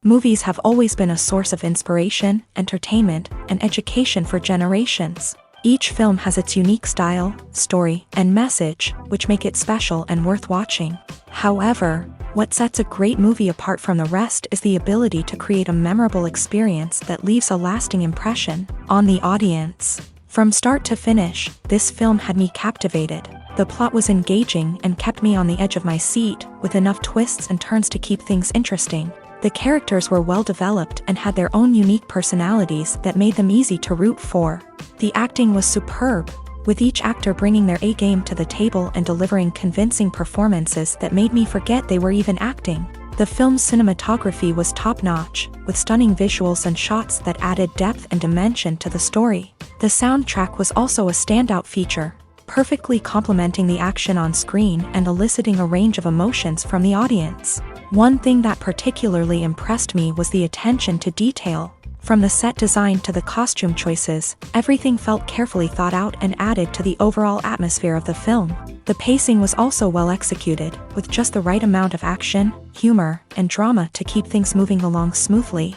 Movies have always been a source of inspiration, entertainment, and education for generations. Each film has its unique style, story, and message, which make it special and worth watching. However, what sets a great movie apart from the rest is the ability to create a memorable experience that leaves a lasting impression on the audience. From start to finish, this film had me captivated. The plot was engaging and kept me on the edge of my seat, with enough twists and turns to keep things interesting. The characters were well developed and had their own unique personalities that made them easy to root for. The acting was superb, with each actor bringing their A-game to the table and delivering convincing performances that made me forget they were even acting. The film's cinematography was top-notch, with stunning visuals and shots that added depth and dimension to the story. The soundtrack was also a standout feature, perfectly complementing the action on screen and eliciting a range of emotions from the audience. One thing that particularly impressed me was the attention to detail. From the set design to the costume choices, everything felt carefully thought out and added to the overall atmosphere of the film. The pacing was also well executed, with just the right amount of action, humor, and drama to keep things moving along smoothly.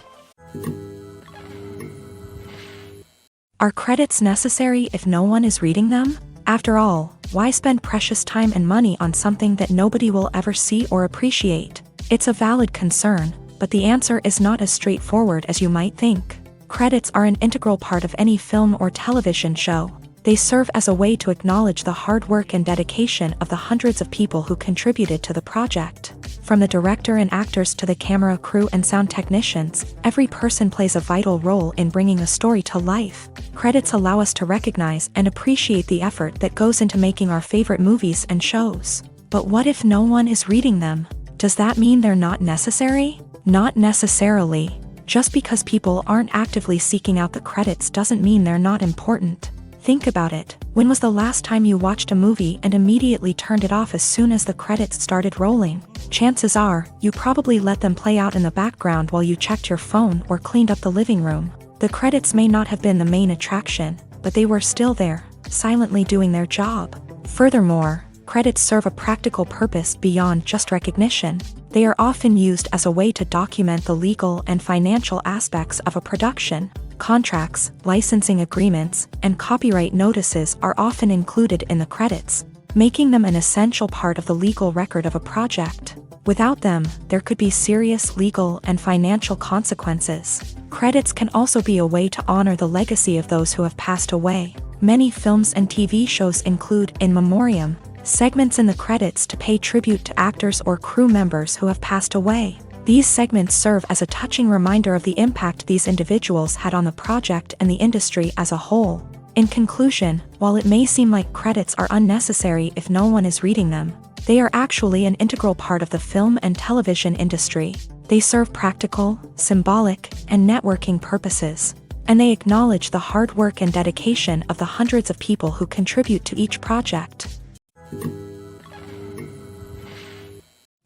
Are credits necessary if no one is reading them? After all, why spend precious time and money on something that nobody will ever see or appreciate? It's a valid concern, but the answer is not as straightforward as you might think. Credits are an integral part of any film or television show. They serve as a way to acknowledge the hard work and dedication of the hundreds of people who contributed to the project. From the director and actors to the camera crew and sound technicians, every person plays a vital role in bringing a story to life. Credits allow us to recognize and appreciate the effort that goes into making our favorite movies and shows. But what if no one is reading them? Does that mean they're not necessary? Not necessarily. Just because people aren't actively seeking out the credits doesn't mean they're not important. Think about it. When was the last time you watched a movie and immediately turned it off as soon as the credits started rolling? Chances are, you probably let them play out in the background while you checked your phone or cleaned up the living room. The credits may not have been the main attraction, but they were still there, silently doing their job. Furthermore, credits serve a practical purpose beyond just recognition. They are often used as a way to document the legal and financial aspects of a production. Contracts, licensing agreements, and copyright notices are often included in the credits, making them an essential part of the legal record of a project. Without them, there could be serious legal and financial consequences. Credits can also be a way to honor the legacy of those who have passed away. Many films and TV shows include in memoriam segments in the credits to pay tribute to actors or crew members who have passed away. These segments serve as a touching reminder of the impact these individuals had on the project and the industry as a whole. In conclusion, while it may seem like credits are unnecessary if no one is reading them, they are actually an integral part of the film and television industry. They serve practical, symbolic, and networking purposes, and they acknowledge the hard work and dedication of the hundreds of people who contribute to each project.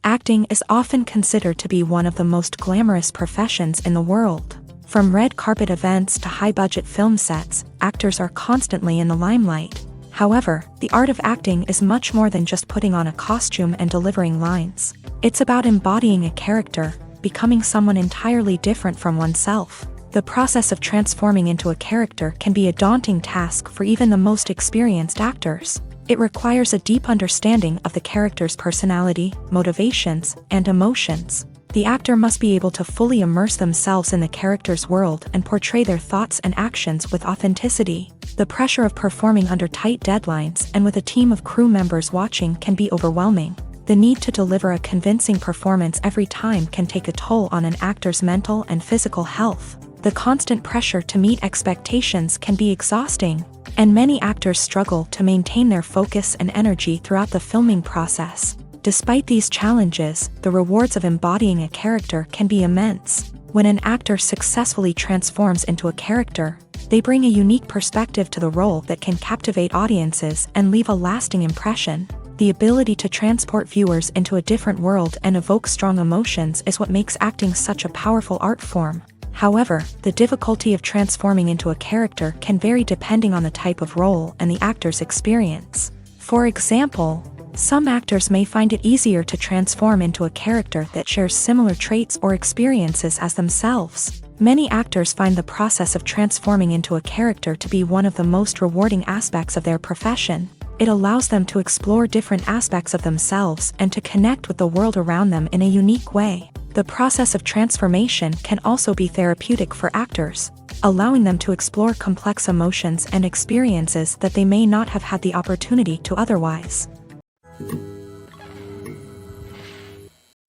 Acting is often considered to be one of the most glamorous professions in the world. From red carpet events to high-budget film sets, actors are constantly in the limelight. However, the art of acting is much more than just putting on a costume and delivering lines. It's about embodying a character, becoming someone entirely different from oneself. The process of transforming into a character can be a daunting task for even the most experienced actors. It requires a deep understanding of the character's personality, motivations, and emotions. The actor must be able to fully immerse themselves in the character's world and portray their thoughts and actions with authenticity. The pressure of performing under tight deadlines and with a team of crew members watching can be overwhelming. The need to deliver a convincing performance every time can take a toll on an actor's mental and physical health. The constant pressure to meet expectations can be exhausting, and many actors struggle to maintain their focus and energy throughout the filming process. Despite these challenges, the rewards of embodying a character can be immense. When an actor successfully transforms into a character, they bring a unique perspective to the role that can captivate audiences and leave a lasting impression. The ability to transport viewers into a different world and evoke strong emotions is what makes acting such a powerful art form. However, the difficulty of transforming into a character can vary depending on the type of role and the actor's experience. For example, some actors may find it easier to transform into a character that shares similar traits or experiences as themselves. Many actors find the process of transforming into a character to be one of the most rewarding aspects of their profession. It allows them to explore different aspects of themselves and to connect with the world around them in a unique way. The process of transformation can also be therapeutic for actors, allowing them to explore complex emotions and experiences that they may not have had the opportunity to otherwise.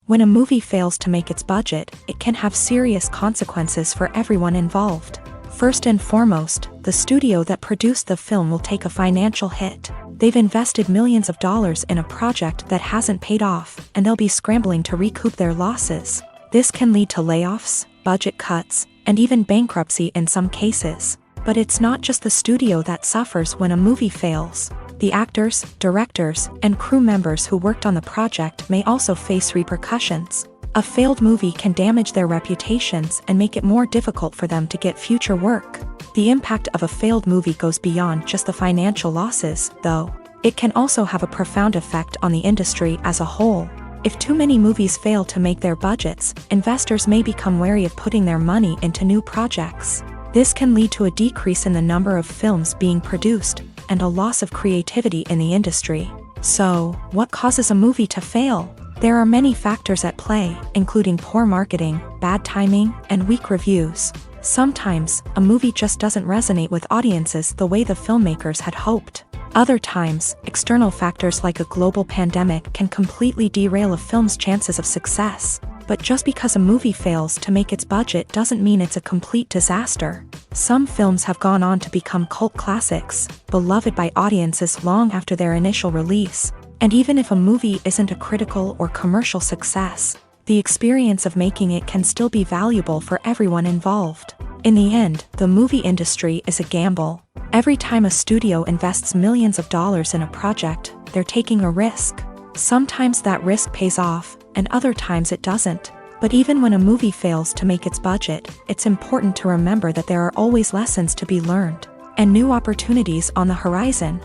When a movie fails to make its budget, it can have serious consequences for everyone involved. First and foremost, the studio that produced the film will take a financial hit. They've invested millions of dollars in a project that hasn't paid off, and they'll be scrambling to recoup their losses. This can lead to layoffs, budget cuts, and even bankruptcy in some cases. But it's not just the studio that suffers when a movie fails. The actors, directors, and crew members who worked on the project may also face repercussions. A failed movie can damage their reputations and make it more difficult for them to get future work. The impact of a failed movie goes beyond just the financial losses, though. It can also have a profound effect on the industry as a whole. If too many movies fail to make their budgets, investors may become wary of putting their money into new projects. This can lead to a decrease in the number of films being produced, and a loss of creativity in the industry. So, what causes a movie to fail? There are many factors at play, including poor marketing, bad timing, and weak reviews. Sometimes, a movie just doesn't resonate with audiences the way the filmmakers had hoped. Other times, external factors like a global pandemic can completely derail a film's chances of success. But just because a movie fails to make its budget doesn't mean it's a complete disaster. Some films have gone on to become cult classics, beloved by audiences long after their initial release. And even if a movie isn't a critical or commercial success, the experience of making it can still be valuable for everyone involved. In the end, the movie industry is a gamble. Every time a studio invests millions of dollars in a project, they're taking a risk. Sometimes that risk pays off, and other times it doesn't. But even when a movie fails to make its budget, it's important to remember that there are always lessons to be learned, and new opportunities on the horizon.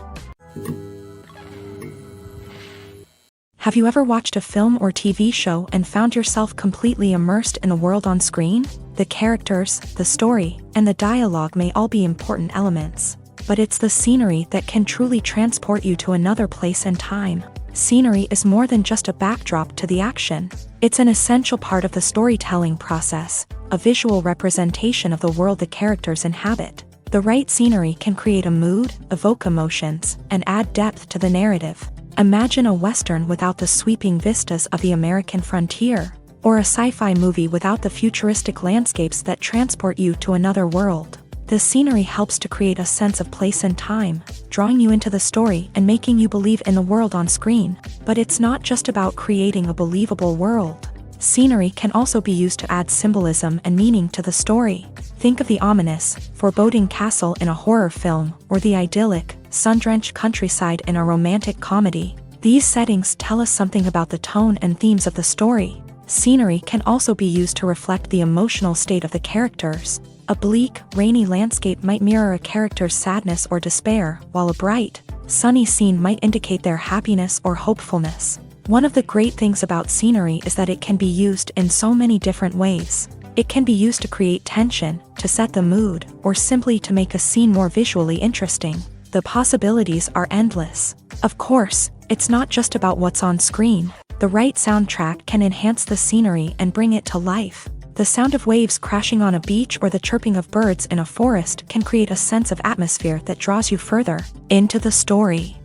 Have you ever watched a film or TV show and found yourself completely immersed in the world on screen? The characters, the story, and the dialogue may all be important elements, but it's the scenery that can truly transport you to another place and time. Scenery is more than just a backdrop to the action. It's an essential part of the storytelling process, a visual representation of the world the characters inhabit. The right scenery can create a mood, evoke emotions, and add depth to the narrative. Imagine a Western without the sweeping vistas of the American frontier, or a sci-fi movie without the futuristic landscapes that transport you to another world. The scenery helps to create a sense of place and time, drawing you into the story and making you believe in the world on screen. But it's not just about creating a believable world. Scenery can also be used to add symbolism and meaning to the story. Think of the ominous, foreboding castle in a horror film, or the idyllic, sun-drenched countryside in a romantic comedy. These settings tell us something about the tone and themes of the story. Scenery can also be used to reflect the emotional state of the characters. A bleak, rainy landscape might mirror a character's sadness or despair, while a bright, sunny scene might indicate their happiness or hopefulness. One of the great things about scenery is that it can be used in so many different ways. It can be used to create tension, to set the mood, or simply to make a scene more visually interesting. The possibilities are endless. Of course, it's not just about what's on screen. The right soundtrack can enhance the scenery and bring it to life. The sound of waves crashing on a beach or the chirping of birds in a forest can create a sense of atmosphere that draws you further into the story.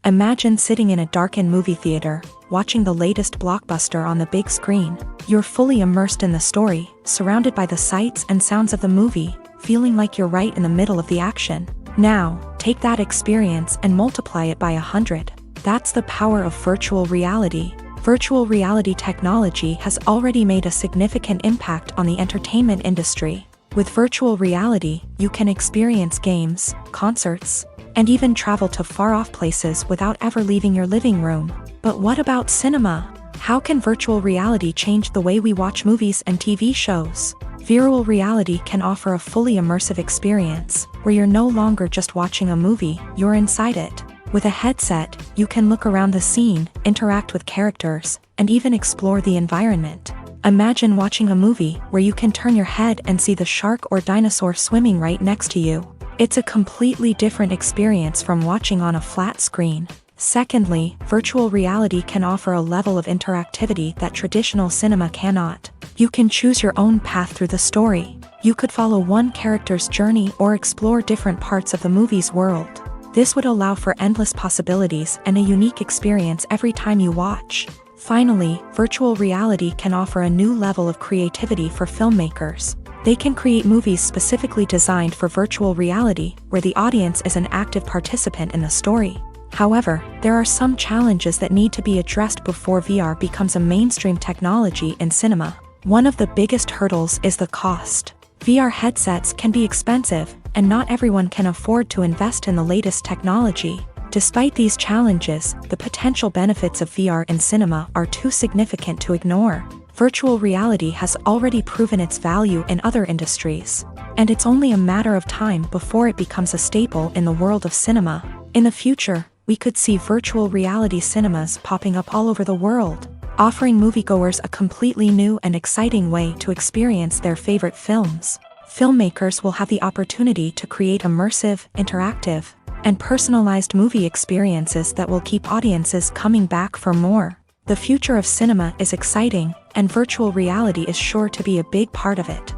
Imagine sitting in a darkened movie theater, watching the latest blockbuster on the big screen. You're fully immersed in the story, surrounded by the sights and sounds of the movie, feeling like you're right in the middle of the action. Now, take that experience and multiply it by 100. That's the power of virtual reality. Virtual reality technology has already made a significant impact on the entertainment industry. With virtual reality, you can experience games, concerts, and even travel to far-off places without ever leaving your living room. But what about cinema? How can virtual reality change the way we watch movies and TV shows? Virtual reality can offer a fully immersive experience, where you're no longer just watching a movie, you're inside it. With a headset, you can look around the scene, interact with characters, and even explore the environment. Imagine watching a movie where you can turn your head and see the shark or dinosaur swimming right next to you. It's a completely different experience from watching on a flat screen. Secondly, virtual reality can offer a level of interactivity that traditional cinema cannot. You can choose your own path through the story. You could follow one character's journey or explore different parts of the movie's world. This would allow for endless possibilities and a unique experience every time you watch. Finally, virtual reality can offer a new level of creativity for filmmakers. They can create movies specifically designed for virtual reality, where the audience is an active participant in the story. However, there are some challenges that need to be addressed before VR becomes a mainstream technology in cinema. One of the biggest hurdles is the cost. VR headsets can be expensive, and not everyone can afford to invest in the latest technology. Despite these challenges, the potential benefits of VR in cinema are too significant to ignore. Virtual reality has already proven its value in other industries, and it's only a matter of time before it becomes a staple in the world of cinema. In the future, we could see virtual reality cinemas popping up all over the world, offering moviegoers a completely new and exciting way to experience their favorite films. Filmmakers will have the opportunity to create immersive, interactive, and personalized movie experiences that will keep audiences coming back for more. The future of cinema is exciting, and virtual reality is sure to be a big part of it.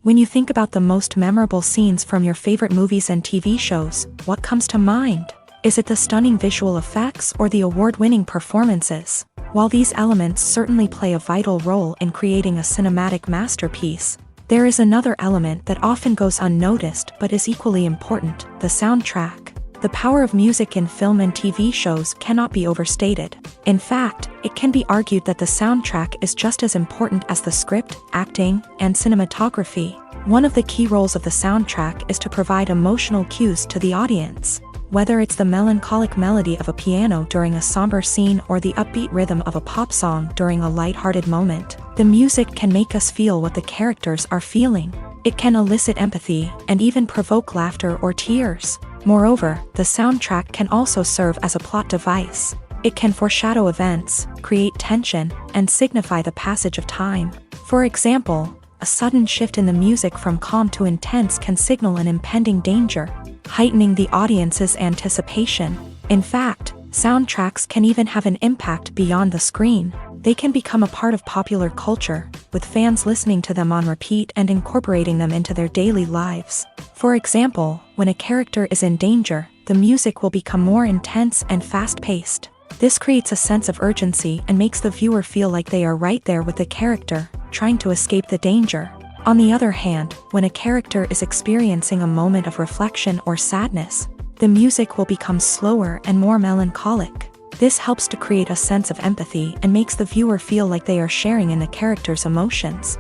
When you think about the most memorable scenes from your favorite movies and TV shows, what comes to mind? Is it the stunning visual effects or the award-winning performances? While these elements certainly play a vital role in creating a cinematic masterpiece, there is another element that often goes unnoticed but is equally important: the soundtrack. The power of music in film and TV shows cannot be overstated. In fact, it can be argued that the soundtrack is just as important as the script, acting, and cinematography. One of the key roles of the soundtrack is to provide emotional cues to the audience. Whether it's the melancholic melody of a piano during a somber scene or the upbeat rhythm of a pop song during a lighthearted moment, the music can make us feel what the characters are feeling. It can elicit empathy and even provoke laughter or tears. Moreover, the soundtrack can also serve as a plot device. It can foreshadow events, create tension, and signify the passage of time. For example, a sudden shift in the music from calm to intense can signal an impending danger, heightening the audience's anticipation. In fact, soundtracks can even have an impact beyond the screen. They can become a part of popular culture, with fans listening to them on repeat and incorporating them into their daily lives. For example, when a character is in danger, the music will become more intense and fast-paced. This creates a sense of urgency and makes the viewer feel like they are right there with the character, trying to escape the danger. On the other hand, when a character is experiencing a moment of reflection or sadness, the music will become slower and more melancholic. This helps to create a sense of empathy and makes the viewer feel like they are sharing in the character's emotions.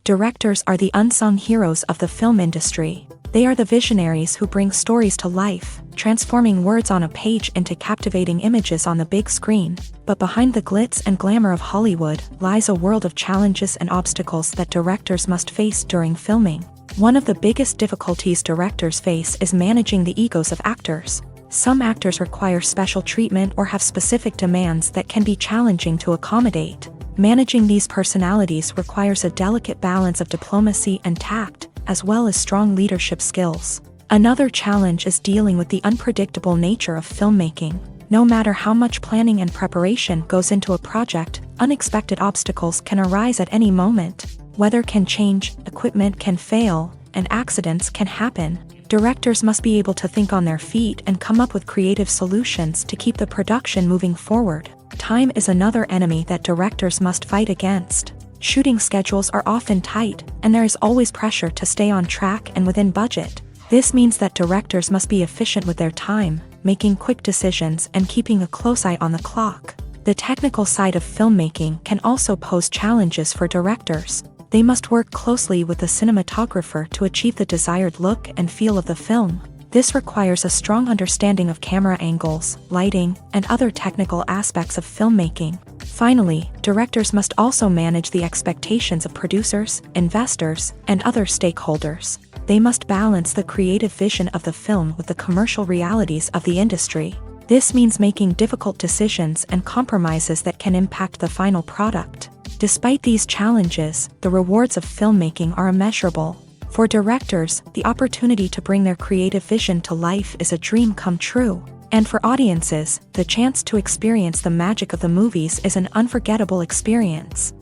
Directors are the unsung heroes of the film industry. They are the visionaries who bring stories to life, transforming words on a page into captivating images on the big screen. But behind the glitz and glamour of Hollywood lies a world of challenges and obstacles that directors must face during filming. One of the biggest difficulties directors face is managing the egos of actors. Some actors require special treatment or have specific demands that can be challenging to accommodate. Managing these personalities requires a delicate balance of diplomacy and tact, as well as strong leadership skills. Another challenge is dealing with the unpredictable nature of filmmaking. No matter how much planning and preparation goes into a project, unexpected obstacles can arise at any moment. Weather can change, equipment can fail, and accidents can happen. Directors must be able to think on their feet and come up with creative solutions to keep the production moving forward. Time is another enemy that directors must fight against. Shooting schedules are often tight, and there is always pressure to stay on track and within budget. This means that directors must be efficient with their time, making quick decisions and keeping a close eye on the clock. The technical side of filmmaking can also pose challenges for directors. They must work closely with the cinematographer to achieve the desired look and feel of the film. This requires a strong understanding of camera angles, lighting, and other technical aspects of filmmaking. Finally, directors must also manage the expectations of producers, investors, and other stakeholders. They must balance the creative vision of the film with the commercial realities of the industry. This means making difficult decisions and compromises that can impact the final product. Despite these challenges, the rewards of filmmaking are immeasurable. For directors, the opportunity to bring their creative vision to life is a dream come true. And for audiences, the chance to experience the magic of the movies is an unforgettable experience.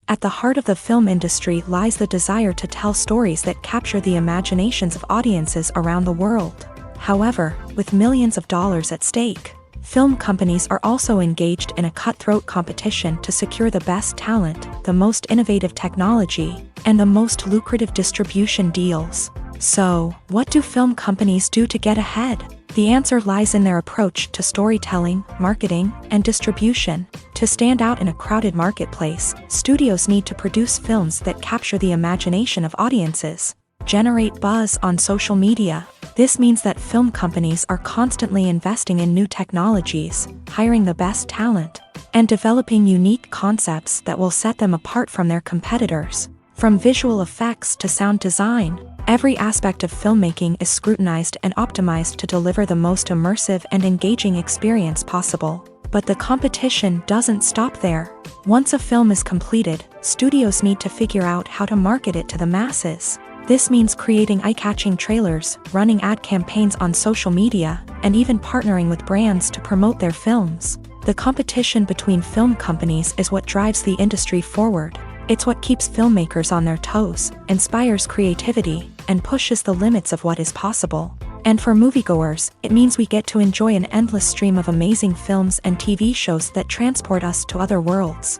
At the heart of the film industry lies the desire to tell stories that capture the imaginations of audiences around the world. However, with millions of dollars at stake, film companies are also engaged in a cutthroat competition to secure the best talent, the most innovative technology, and the most lucrative distribution deals. So, what do film companies do to get ahead? The answer lies in their approach to storytelling, marketing, and distribution. To stand out in a crowded marketplace, studios need to produce films that capture the imagination of audiences, generate buzz on social media. This means that film companies are constantly investing in new technologies, hiring the best talent, and developing unique concepts that will set them apart from their competitors. From visual effects to sound design, every aspect of filmmaking is scrutinized and optimized to deliver the most immersive and engaging experience possible. But the competition doesn't stop there. Once a film is completed, studios need to figure out how to market it to the masses. This means creating eye-catching trailers, running ad campaigns on social media, and even partnering with brands to promote their films. The competition between film companies is what drives the industry forward. It's what keeps filmmakers on their toes, inspires creativity, and pushes the limits of what is possible. And for moviegoers, it means we get to enjoy an endless stream of amazing films and TV shows that transport us to other worlds.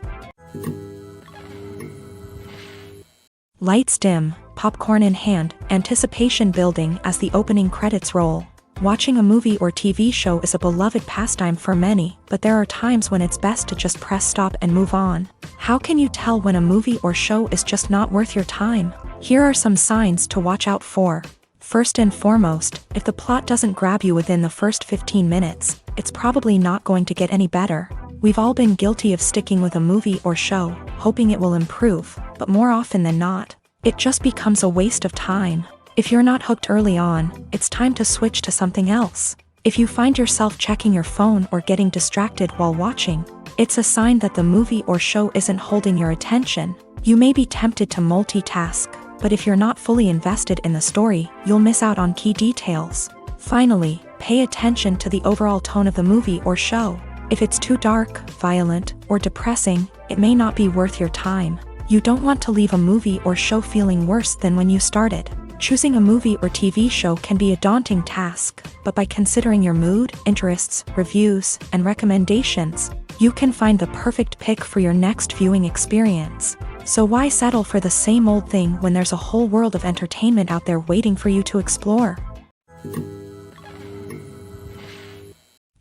Lights dim, popcorn in hand, anticipation building as the opening credits roll. Watching a movie or TV show is a beloved pastime for many, but there are times when it's best to just press stop and move on. How can you tell when a movie or show is just not worth your time? Here are some signs to watch out for. First and foremost, if the plot doesn't grab you within the first 15 minutes, it's probably not going to get any better. We've all been guilty of sticking with a movie or show, hoping it will improve, but more often than not, it just becomes a waste of time. If you're not hooked early on, it's time to switch to something else. If you find yourself checking your phone or getting distracted while watching, it's a sign that the movie or show isn't holding your attention. You may be tempted to multitask, but if you're not fully invested in the story, you'll miss out on key details. Finally, pay attention to the overall tone of the movie or show. If it's too dark, violent, or depressing, it may not be worth your time. You don't want to leave a movie or show feeling worse than when you started. Choosing a movie or TV show can be a daunting task, but by considering your mood, interests, reviews, and recommendations, you can find the perfect pick for your next viewing experience. So why settle for the same old thing when there's a whole world of entertainment out there waiting for you to explore?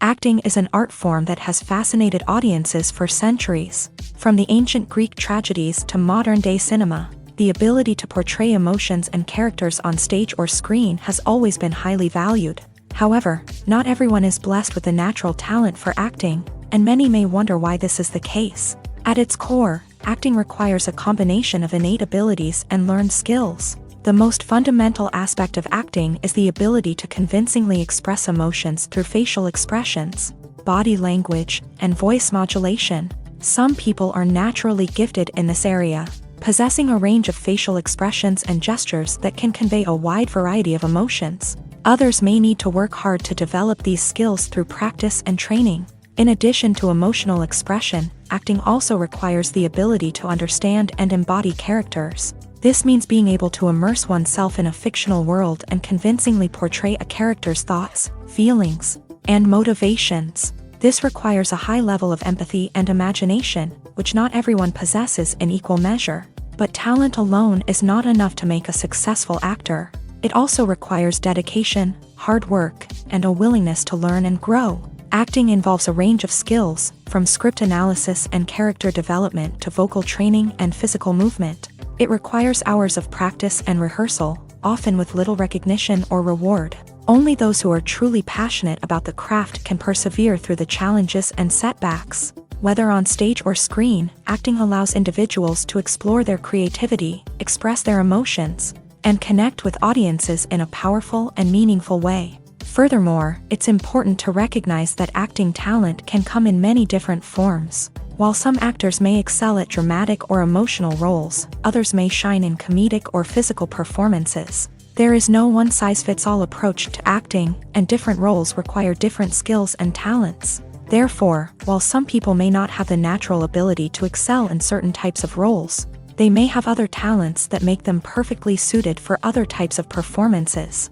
Acting is an art form that has fascinated audiences for centuries. From the ancient Greek tragedies to modern-day cinema, the ability to portray emotions and characters on stage or screen has always been highly valued. However, not everyone is blessed with the natural talent for acting, and many may wonder why this is the case. At its core, acting requires a combination of innate abilities and learned skills. The most fundamental aspect of acting is the ability to convincingly express emotions through facial expressions, body language, and voice modulation. Some people are naturally gifted in this area, possessing a range of facial expressions and gestures that can convey a wide variety of emotions. Others may need to work hard to develop these skills through practice and training. In addition to emotional expression, acting also requires the ability to understand and embody characters. This means being able to immerse oneself in a fictional world and convincingly portray a character's thoughts, feelings, and motivations. This requires a high level of empathy and imagination, which not everyone possesses in equal measure. But talent alone is not enough to make a successful actor. It also requires dedication, hard work, and a willingness to learn and grow. Acting involves a range of skills, from script analysis and character development to vocal training and physical movement. It requires hours of practice and rehearsal, often with little recognition or reward. Only those who are truly passionate about the craft can persevere through the challenges and setbacks. Whether on stage or screen, acting allows individuals to explore their creativity, express their emotions, and connect with audiences in a powerful and meaningful way. Furthermore, it's important to recognize that acting talent can come in many different forms. While some actors may excel at dramatic or emotional roles, others may shine in comedic or physical performances. There is no one-size-fits-all approach to acting, and different roles require different skills and talents. Therefore, while some people may not have the natural ability to excel in certain types of roles, they may have other talents that make them perfectly suited for other types of performances.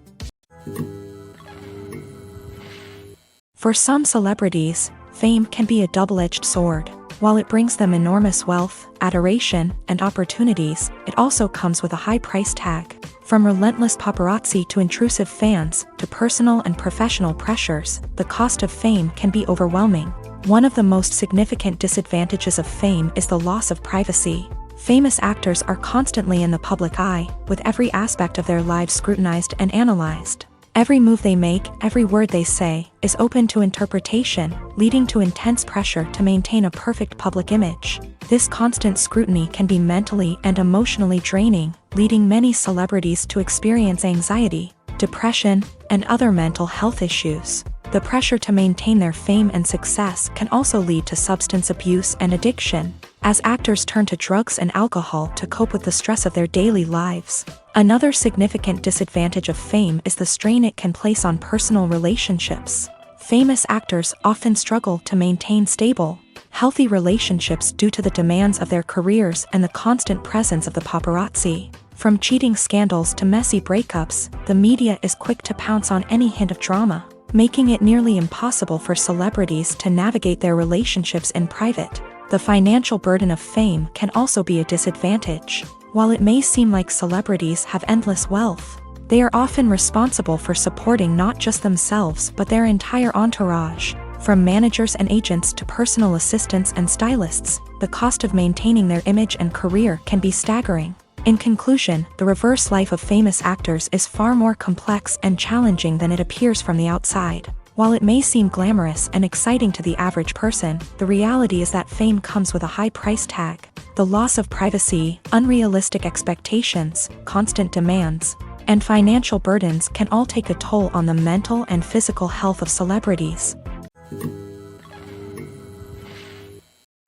For some celebrities, fame can be a double-edged sword. While it brings them enormous wealth, adoration, and opportunities, it also comes with a high price tag. From relentless paparazzi to intrusive fans, to personal and professional pressures, the cost of fame can be overwhelming. One of the most significant disadvantages of fame is the loss of privacy. Famous actors are constantly in the public eye, with every aspect of their lives scrutinized and analyzed. Every move they make, every word they say, is open to interpretation, leading to intense pressure to maintain a perfect public image. This constant scrutiny can be mentally and emotionally draining, leading many celebrities to experience anxiety, depression, and other mental health issues. The pressure to maintain their fame and success can also lead to substance abuse and addiction, as actors turn to drugs and alcohol to cope with the stress of their daily lives. Another significant disadvantage of fame is the strain it can place on personal relationships. Famous actors often struggle to maintain stable, healthy relationships due to the demands of their careers and the constant presence of the paparazzi. From cheating scandals to messy breakups, the media is quick to pounce on any hint of drama, making it nearly impossible for celebrities to navigate their relationships in private. The financial burden of fame can also be a disadvantage. While it may seem like celebrities have endless wealth, they are often responsible for supporting not just themselves but their entire entourage. From managers and agents to personal assistants and stylists, the cost of maintaining their image and career can be staggering. In conclusion, the reverse life of famous actors is far more complex and challenging than it appears from the outside. While it may seem glamorous and exciting to the average person, the reality is that fame comes with a high price tag. The loss of privacy, unrealistic expectations, constant demands, and financial burdens can all take a toll on the mental and physical health of celebrities.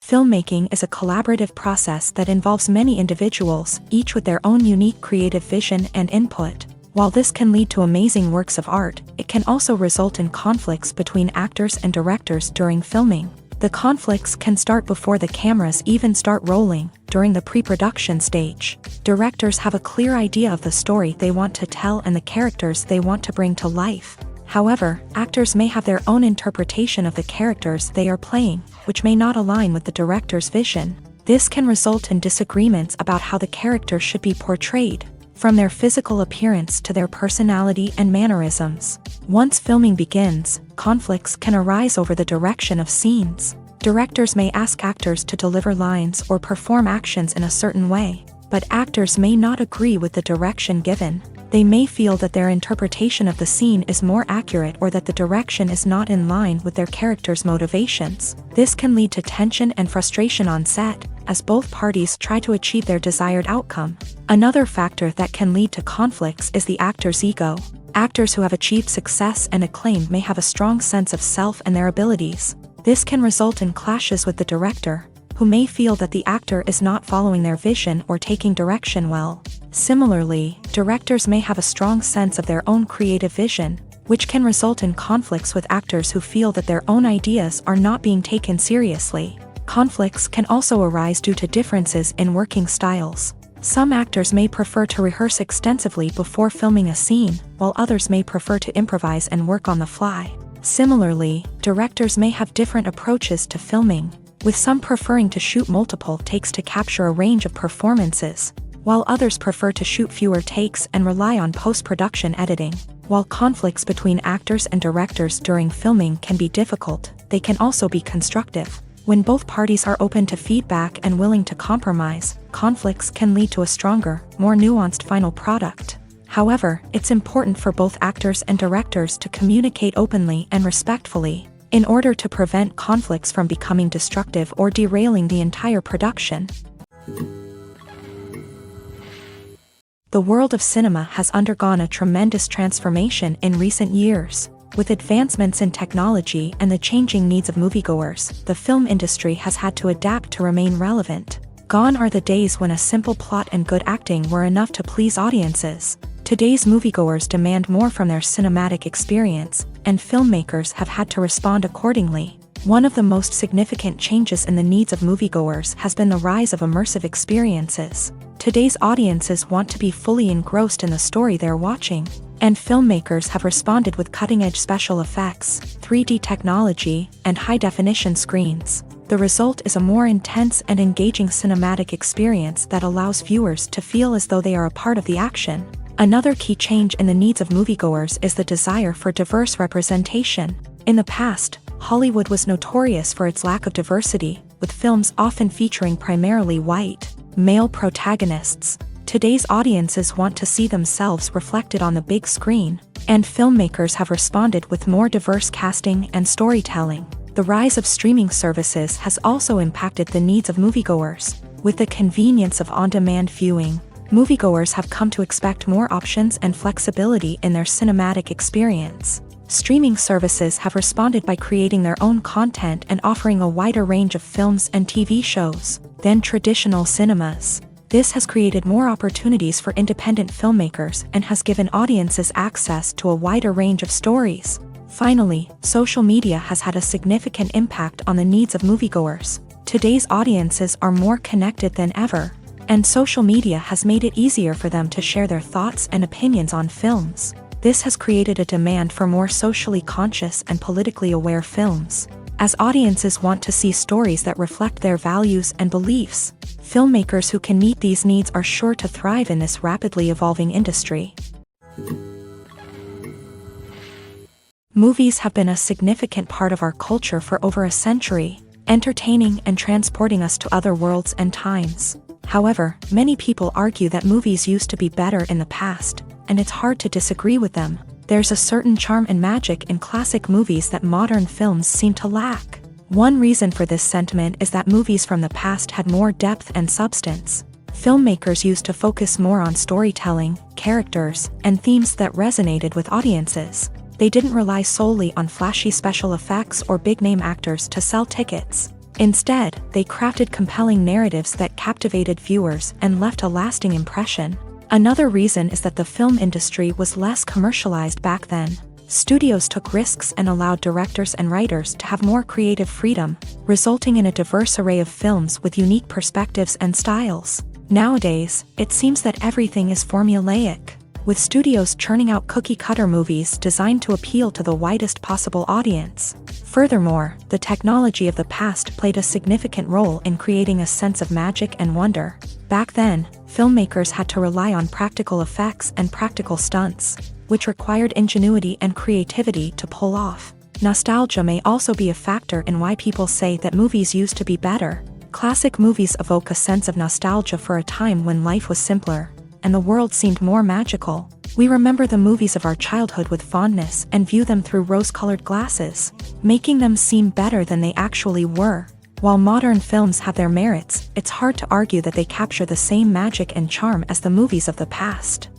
Filmmaking is a collaborative process that involves many individuals, each with their own unique creative vision and input. While this can lead to amazing works of art, it can also result in conflicts between actors and directors during filming. The conflicts can start before the cameras even start rolling, during the pre-production stage. Directors have a clear idea of the story they want to tell and the characters they want to bring to life. However, actors may have their own interpretation of the characters they are playing, which may not align with the director's vision. This can result in disagreements about how the character should be portrayed, from their physical appearance to their personality and mannerisms. Once filming begins, conflicts can arise over the direction of scenes. Directors may ask actors to deliver lines or perform actions in a certain way, but actors may not agree with the direction given. They may feel that their interpretation of the scene is more accurate or that the direction is not in line with their character's motivations. This can lead to tension and frustration on set, as both parties try to achieve their desired outcome. Another factor that can lead to conflicts is the actor's ego. Actors who have achieved success and acclaim may have a strong sense of self and their abilities. This can result in clashes with the director, who may feel that the actor is not following their vision or taking direction well. Similarly, directors may have a strong sense of their own creative vision, which can result in conflicts with actors who feel that their own ideas are not being taken seriously. Conflicts can also arise due to differences in working styles. Some actors may prefer to rehearse extensively before filming a scene, while others may prefer to improvise and work on the fly. Similarly, directors may have different approaches to filming, with some preferring to shoot multiple takes to capture a range of performances, while others prefer to shoot fewer takes and rely on post-production editing. While conflicts between actors and directors during filming can be difficult, they can also be constructive. When both parties are open to feedback and willing to compromise, conflicts can lead to a stronger, more nuanced final product. However, it's important for both actors and directors to communicate openly and respectfully, in order to prevent conflicts from becoming destructive or derailing the entire production. The world of cinema has undergone a tremendous transformation in recent years. With advancements in technology and the changing needs of moviegoers, the film industry has had to adapt to remain relevant. Gone are the days when a simple plot and good acting were enough to please audiences. Today's moviegoers demand more from their cinematic experience, and filmmakers have had to respond accordingly. One of the most significant changes in the needs of moviegoers has been the rise of immersive experiences. Today's audiences want to be fully engrossed in the story they're watching, and filmmakers have responded with cutting-edge special effects, 3D technology, and high-definition screens. The result is a more intense and engaging cinematic experience that allows viewers to feel as though they are a part of the action. Another key change in the needs of moviegoers is the desire for diverse representation. In the past, Hollywood was notorious for its lack of diversity, with films often featuring primarily white, male protagonists. Today's audiences want to see themselves reflected on the big screen, and filmmakers have responded with more diverse casting and storytelling. The rise of streaming services has also impacted the needs of moviegoers. With the convenience of on-demand viewing, moviegoers have come to expect more options and flexibility in their cinematic experience. Streaming services have responded by creating their own content and offering a wider range of films and TV shows than traditional cinemas. This has created more opportunities for independent filmmakers and has given audiences access to a wider range of stories. Finally, social media has had a significant impact on the needs of moviegoers. Today's audiences are more connected than ever, and social media has made it easier for them to share their thoughts and opinions on films. This has created a demand for more socially conscious and politically aware films. As audiences want to see stories that reflect their values and beliefs, filmmakers who can meet these needs are sure to thrive in this rapidly evolving industry. Movies have been a significant part of our culture for over a century, entertaining and transporting us to other worlds and times. However, many people argue that movies used to be better in the past, and it's hard to disagree with them. There's a certain charm and magic in classic movies that modern films seem to lack. One reason for this sentiment is that movies from the past had more depth and substance. Filmmakers used to focus more on storytelling, characters, and themes that resonated with audiences. They didn't rely solely on flashy special effects or big-name actors to sell tickets. Instead, they crafted compelling narratives that captivated viewers and left a lasting impression. Another reason is that the film industry was less commercialized back then. Studios took risks and allowed directors and writers to have more creative freedom, resulting in a diverse array of films with unique perspectives and styles. Nowadays, it seems that everything is formulaic, with studios churning out cookie-cutter movies designed to appeal to the widest possible audience. Furthermore, the technology of the past played a significant role in creating a sense of magic and wonder. Back then, filmmakers had to rely on practical effects and practical stunts, which required ingenuity and creativity to pull off. Nostalgia may also be a factor in why people say that movies used to be better. Classic movies evoke a sense of nostalgia for a time when life was simpler, and the world seemed more magical. We remember the movies of our childhood with fondness and view them through rose-colored glasses, making them seem better than they actually were. While modern films have their merits, it's hard to argue that they capture the same magic and charm as the movies of the past.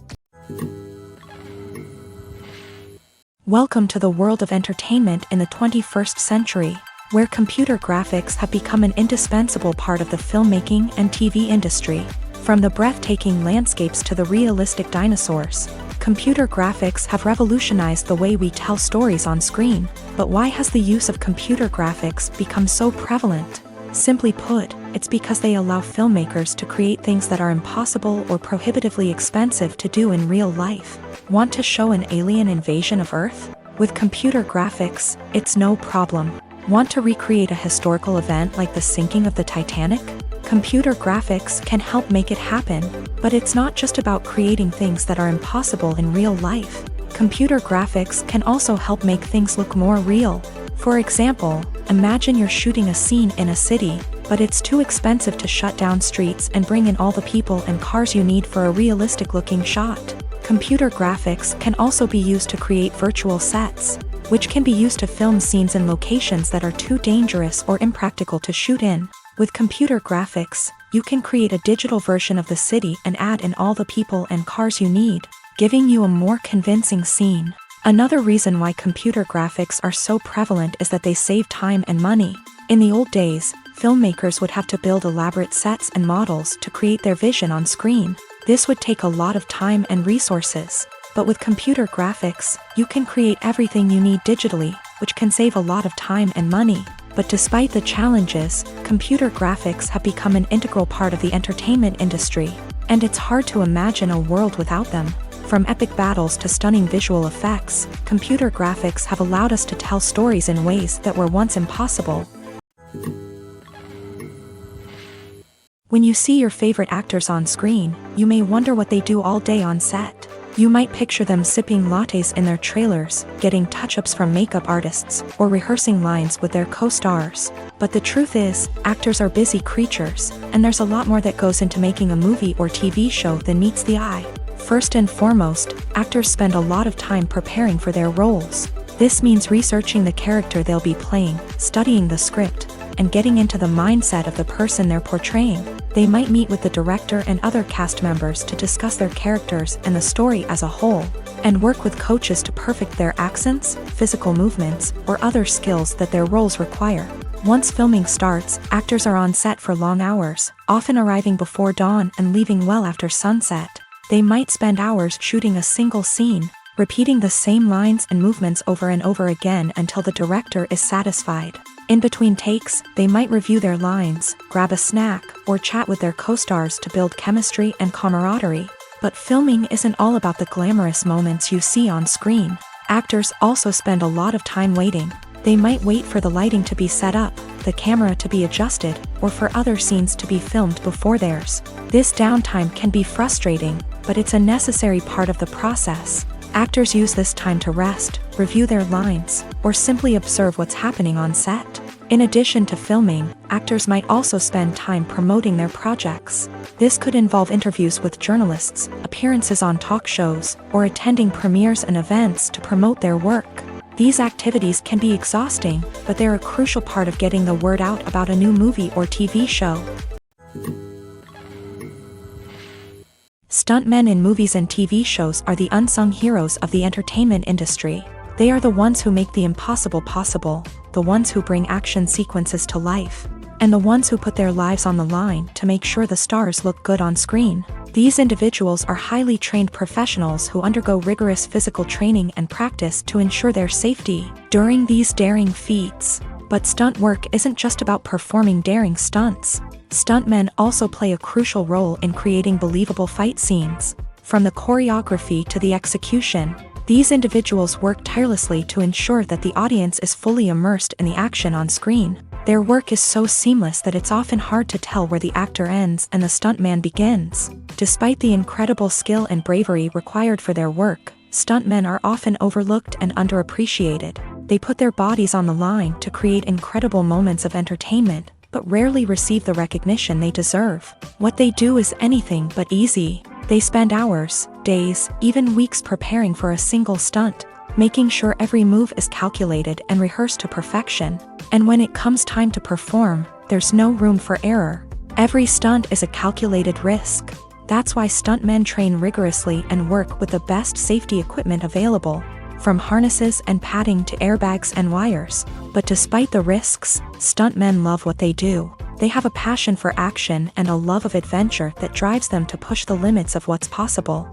Welcome to the world of entertainment in the 21st century. where computer graphics have become an indispensable part of the filmmaking and TV industry. From the breathtaking landscapes to the realistic dinosaurs, computer graphics have revolutionized the way we tell stories on screen. But why has the use of computer graphics become so prevalent? Simply put, it's because they allow filmmakers to create things that are impossible or prohibitively expensive to do in real life. Want to show an alien invasion of Earth? With computer graphics, it's no problem. Want to recreate a historical event like the sinking of the Titanic? Computer graphics can help make it happen, but it's not just about creating things that are impossible in real life. Computer graphics can also help make things look more real. For example, imagine you're shooting a scene in a city, but it's too expensive to shut down streets and bring in all the people and cars you need for a realistic-looking shot. Computer graphics can also be used to create virtual sets, which can be used to film scenes in locations that are too dangerous or impractical to shoot in. With computer graphics, you can create a digital version of the city and add in all the people and cars you need, giving you a more convincing scene. Another reason why computer graphics are so prevalent is that they save time and money. In the old days, filmmakers would have to build elaborate sets and models to create their vision on screen. This would take a lot of time and resources. But with computer graphics, you can create everything you need digitally, which can save a lot of time and money. But despite the challenges, computer graphics have become an integral part of the entertainment industry, and it's hard to imagine a world without them. From epic battles to stunning visual effects, computer graphics have allowed us to tell stories in ways that were once impossible. When you see your favorite actors on screen, you may wonder what they do all day on set. You might picture them sipping lattes in their trailers, getting touch-ups from makeup artists, or rehearsing lines with their co-stars. But the truth is, actors are busy creatures, and there's a lot more that goes into making a movie or TV show than meets the eye. First and foremost, actors spend a lot of time preparing for their roles. This means researching the character they'll be playing, studying the script, and getting into the mindset of the person they're portraying. They might meet with the director and other cast members to discuss their characters and the story as a whole, and work with coaches to perfect their accents, physical movements, or other skills that their roles require. Once filming starts, actors are on set for long hours, often arriving before dawn and leaving well after sunset. They might spend hours shooting a single scene, repeating the same lines and movements over and over again until the director is satisfied. In between takes, they might review their lines, grab a snack, or chat with their co-stars to build chemistry and camaraderie. But filming isn't all about the glamorous moments you see on screen. Actors also spend a lot of time waiting. They might wait for the lighting to be set up, the camera to be adjusted, or for other scenes to be filmed before theirs. This downtime can be frustrating, but it's a necessary part of the process. Actors use this time to rest, review their lines, or simply observe what's happening on set. In addition to filming, actors might also spend time promoting their projects. This could involve interviews with journalists, appearances on talk shows, or attending premieres and events to promote their work. These activities can be exhausting, but they're a crucial part of getting the word out about a new movie or TV show. Stuntmen in movies and TV shows are the unsung heroes of the entertainment industry. They are the ones who make the impossible possible, the ones who bring action sequences to life, and the ones who put their lives on the line to make sure the stars look good on screen. These individuals are highly trained professionals who undergo rigorous physical training and practice to ensure their safety during these daring feats. But stunt work isn't just about performing daring stunts. Stuntmen also play a crucial role in creating believable fight scenes. From the choreography to the execution, these individuals work tirelessly to ensure that the audience is fully immersed in the action on screen. Their work is so seamless that it's often hard to tell where the actor ends and the stuntman begins. Despite the incredible skill and bravery required for their work, stuntmen are often overlooked and underappreciated. They put their bodies on the line to create incredible moments of entertainment, but rarely receive the recognition they deserve. What they do is anything but easy. They spend hours, days, even weeks preparing for a single stunt, making sure every move is calculated and rehearsed to perfection. And when it comes time to perform, there's no room for error. Every stunt is a calculated risk. That's why stuntmen train rigorously and work with the best safety equipment available. from harnesses and padding to airbags and wires. But despite the risks, stuntmen love what they do. They have a passion for action and a love of adventure that drives them to push the limits of what's possible.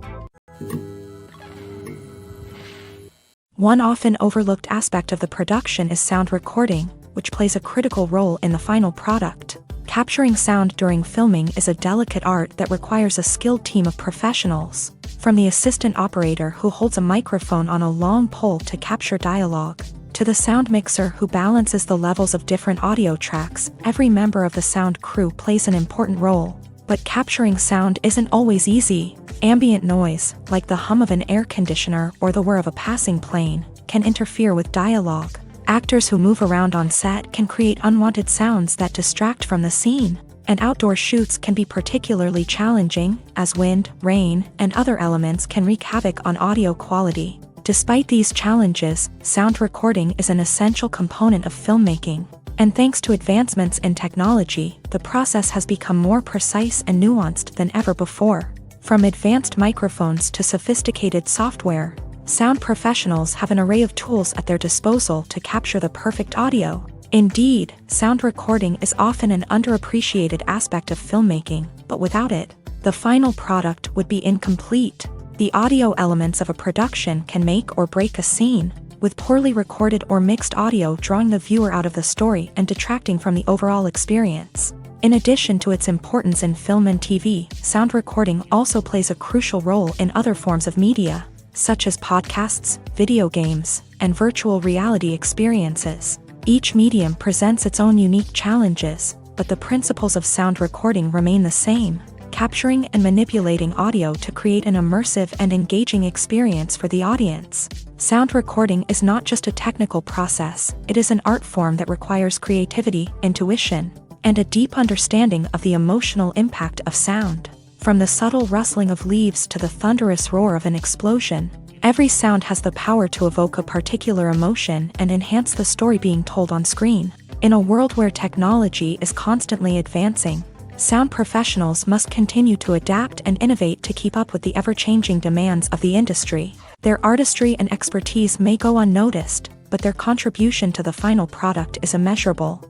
One often overlooked aspect of the production is sound recording, which plays a critical role in the final product. Capturing sound during filming is a delicate art that requires a skilled team of professionals. From the assistant operator who holds a microphone on a long pole to capture dialogue, to the sound mixer who balances the levels of different audio tracks, every member of the sound crew plays an important role. But capturing sound isn't always easy. Ambient noise, like the hum of an air conditioner or the whir of a passing plane, can interfere with dialogue. Actors who move around on set can create unwanted sounds that distract from the scene. And outdoor shoots can be particularly challenging, as wind, rain, and other elements can wreak havoc on audio quality. Despite these challenges, sound recording is an essential component of filmmaking. And thanks to advancements in technology, the process has become more precise and nuanced than ever before. From advanced microphones to sophisticated software, sound professionals have an array of tools at their disposal to capture the perfect audio. Indeed, sound recording is often an underappreciated aspect of filmmaking, but without it, the final product would be incomplete. The audio elements of a production can make or break a scene, with poorly recorded or mixed audio drawing the viewer out of the story and detracting from the overall experience. In addition to its importance in film and TV, sound recording also plays a crucial role in other forms of media, such as podcasts, video games, and virtual reality experiences. Each medium presents its own unique challenges, but the principles of sound recording remain the same, capturing and manipulating audio to create an immersive and engaging experience for the audience. Sound recording is not just a technical process, it is an art form that requires creativity, intuition, and a deep understanding of the emotional impact of sound. From the subtle rustling of leaves to the thunderous roar of an explosion, every sound has the power to evoke a particular emotion and enhance the story being told on screen. In a world where technology is constantly advancing, sound professionals must continue to adapt and innovate to keep up with the ever-changing demands of the industry. Their artistry and expertise may go unnoticed, but their contribution to the final product is immeasurable.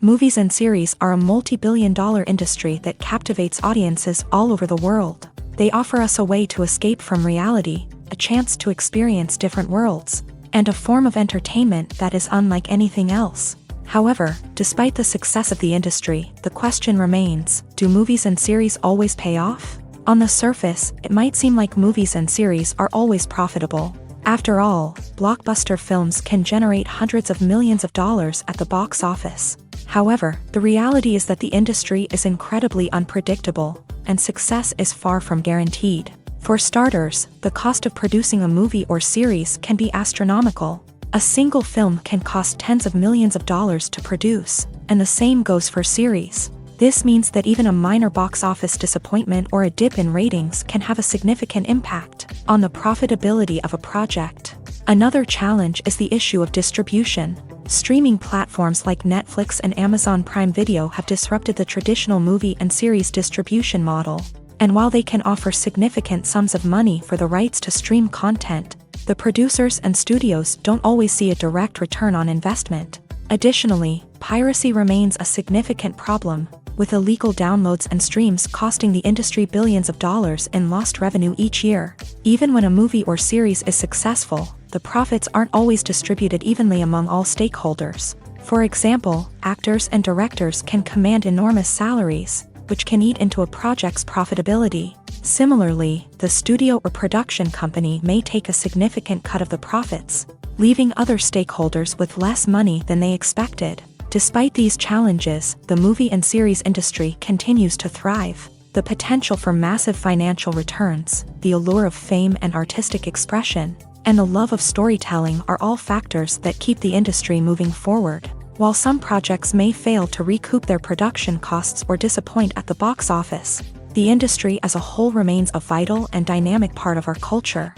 Movies and series are a multi-billion-dollar industry that captivates audiences all over the world. They offer us a way to escape from reality, a chance to experience different worlds, and a form of entertainment that is unlike anything else. However, despite the success of the industry, the question remains, do movies and series always pay off? On the surface, it might seem like movies and series are always profitable. After all, blockbuster films can generate hundreds of millions of dollars at the box office. However, the reality is that the industry is incredibly unpredictable, and success is far from guaranteed. For starters, the cost of producing a movie or series can be astronomical. A single film can cost tens of millions of dollars to produce, and the same goes for series. This means that even a minor box office disappointment or a dip in ratings can have a significant impact on the profitability of a project. Another challenge is the issue of distribution. Streaming platforms like Netflix and Amazon Prime Video have disrupted the traditional movie and series distribution model. And while they can offer significant sums of money for the rights to stream content, the producers and studios don't always see a direct return on investment. Additionally, piracy remains a significant problem, with illegal downloads and streams costing the industry billions of dollars in lost revenue each year. Even when a movie or series is successful, the profits aren't always distributed evenly among all stakeholders. For example, actors and directors can command enormous salaries, which can eat into a project's profitability. Similarly, the studio or production company may take a significant cut of the profits, leaving other stakeholders with less money than they expected. Despite these challenges, the movie and series industry continues to thrive. The potential for massive financial returns, the allure of fame and artistic expression, and the love of storytelling are all factors that keep the industry moving forward. While some projects may fail to recoup their production costs or disappoint at the box office, the industry as a whole remains a vital and dynamic part of our culture.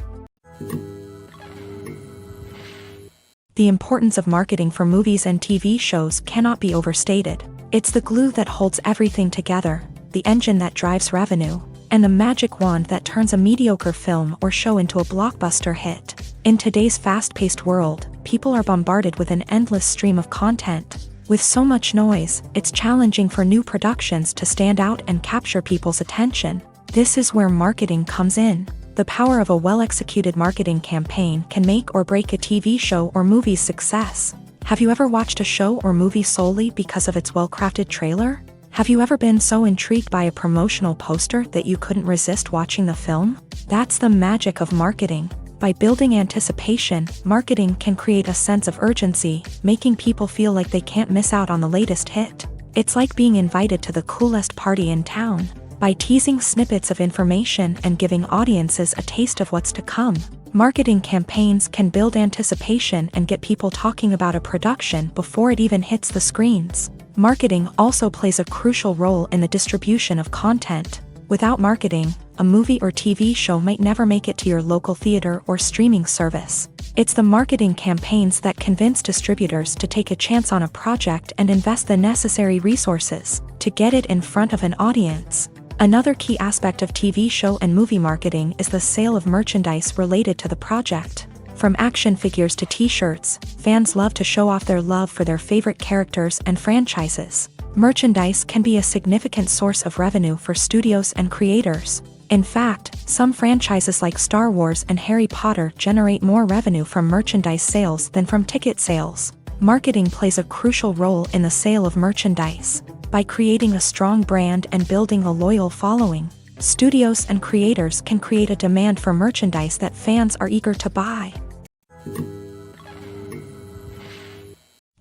The importance of marketing for movies and TV shows cannot be overstated. It's the glue that holds everything together, the engine that drives revenue, and the magic wand that turns a mediocre film or show into a blockbuster hit. In today's fast-paced world, people are bombarded with an endless stream of content. With so much noise, it's challenging for new productions to stand out and capture people's attention. This is where marketing comes in. The power of a well-executed marketing campaign can make or break a TV show or movie's success. Have you ever watched a show or movie solely because of its well-crafted trailer? Have you ever been so intrigued by a promotional poster that you couldn't resist watching the film? That's the magic of marketing. By building anticipation, marketing can create a sense of urgency, making people feel like they can't miss out on the latest hit. It's like being invited to the coolest party in town. By teasing snippets of information and giving audiences a taste of what's to come, marketing campaigns can build anticipation and get people talking about a production before it even hits the screens. Marketing also plays a crucial role in the distribution of content. Without marketing, a movie or TV show might never make it to your local theater or streaming service. It's the marketing campaigns that convince distributors to take a chance on a project and invest the necessary resources to get it in front of an audience. Another key aspect of TV show and movie marketing is the sale of merchandise related to the project. From action figures to t-shirts, fans love to show off their love for their favorite characters and franchises. Merchandise can be a significant source of revenue for studios and creators. In fact, some franchises like Star Wars and Harry Potter generate more revenue from merchandise sales than from ticket sales. Marketing plays a crucial role in the sale of merchandise. By creating a strong brand and building a loyal following, studios and creators can create a demand for merchandise that fans are eager to buy.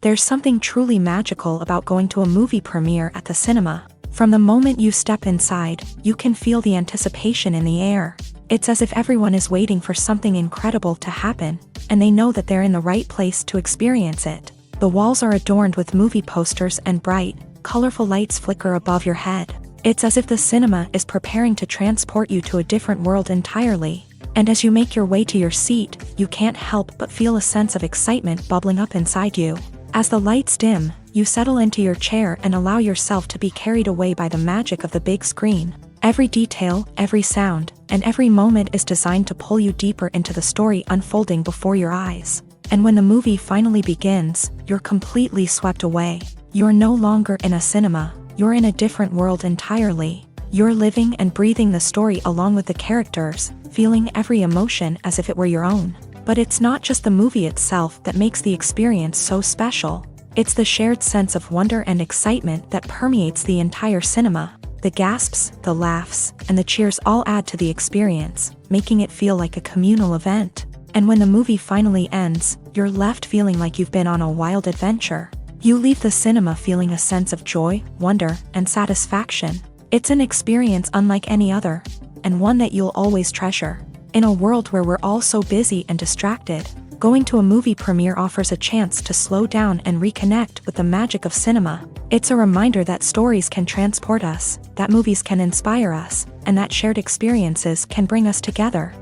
There's something truly magical about going to a movie premiere at the cinema. From the moment you step inside, you can feel the anticipation in the air. It's as if everyone is waiting for something incredible to happen, and they know that they're in the right place to experience it. The walls are adorned with movie posters and bright, colorful lights flicker above your head. It's as if the cinema is preparing to transport you to a different world entirely. And as you make your way to your seat, you can't help but feel a sense of excitement bubbling up inside you. As the lights dim, you settle into your chair and allow yourself to be carried away by the magic of the big screen. Every detail, every sound, and every moment is designed to pull you deeper into the story unfolding before your eyes. And when the movie finally begins, you're completely swept away. You're no longer in a cinema, you're in a different world entirely. You're living and breathing the story along with the characters, feeling every emotion as if it were your own. But it's not just the movie itself that makes the experience so special. It's the shared sense of wonder and excitement that permeates the entire cinema. The gasps, the laughs, and the cheers all add to the experience, making it feel like a communal event. And when the movie finally ends, you're left feeling like you've been on a wild adventure. You leave the cinema feeling a sense of joy, wonder, and satisfaction. It's an experience unlike any other, and one that you'll always treasure. In a world where we're all so busy and distracted, going to a movie premiere offers a chance to slow down and reconnect with the magic of cinema. It's a reminder that stories can transport us, that movies can inspire us, and that shared experiences can bring us together.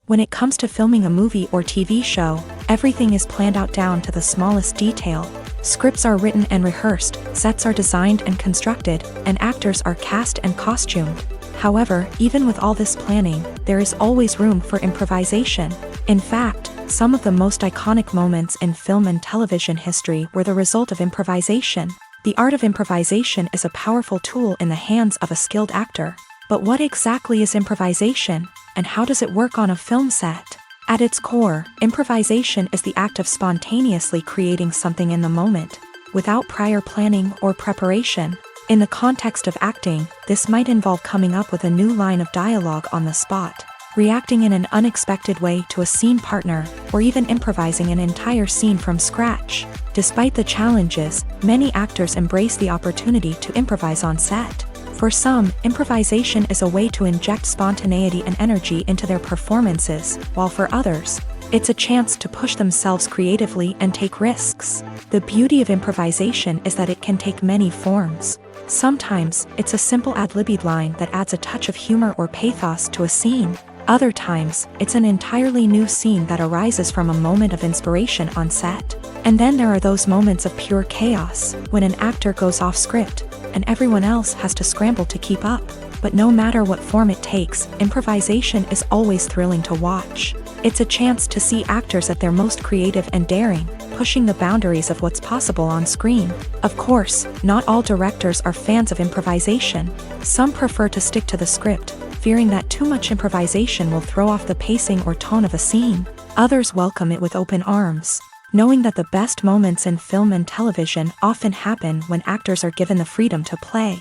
When it comes to filming a movie or TV show, everything is planned out down to the smallest detail. Scripts are written and rehearsed, sets are designed and constructed, and actors are cast and costumed. However, even with all this planning, there is always room for improvisation. In fact, some of the most iconic moments in film and television history were the result of improvisation. The art of improvisation is a powerful tool in the hands of a skilled actor. But what exactly is improvisation, and how does it work on a film set? At its core, improvisation is the act of spontaneously creating something in the moment, without prior planning or preparation. In the context of acting, this might involve coming up with a new line of dialogue on the spot, reacting in an unexpected way to a scene partner, or even improvising an entire scene from scratch. Despite the challenges, many actors embrace the opportunity to improvise on set. For some, improvisation is a way to inject spontaneity and energy into their performances, while for others, it's a chance to push themselves creatively and take risks. The beauty of improvisation is that it can take many forms. Sometimes, it's a simple ad-libbed line that adds a touch of humor or pathos to a scene. Other times, it's an entirely new scene that arises from a moment of inspiration on set. And then there are those moments of pure chaos, when an actor goes off script, and everyone else has to scramble to keep up. But no matter what form it takes, improvisation is always thrilling to watch. It's a chance to see actors at their most creative and daring, pushing the boundaries of what's possible on screen. Of course, not all directors are fans of improvisation. Some prefer to stick to the script, fearing that too much improvisation will throw off the pacing or tone of a scene. Others welcome it with open arms, knowing that the best moments in film and television often happen when actors are given the freedom to play.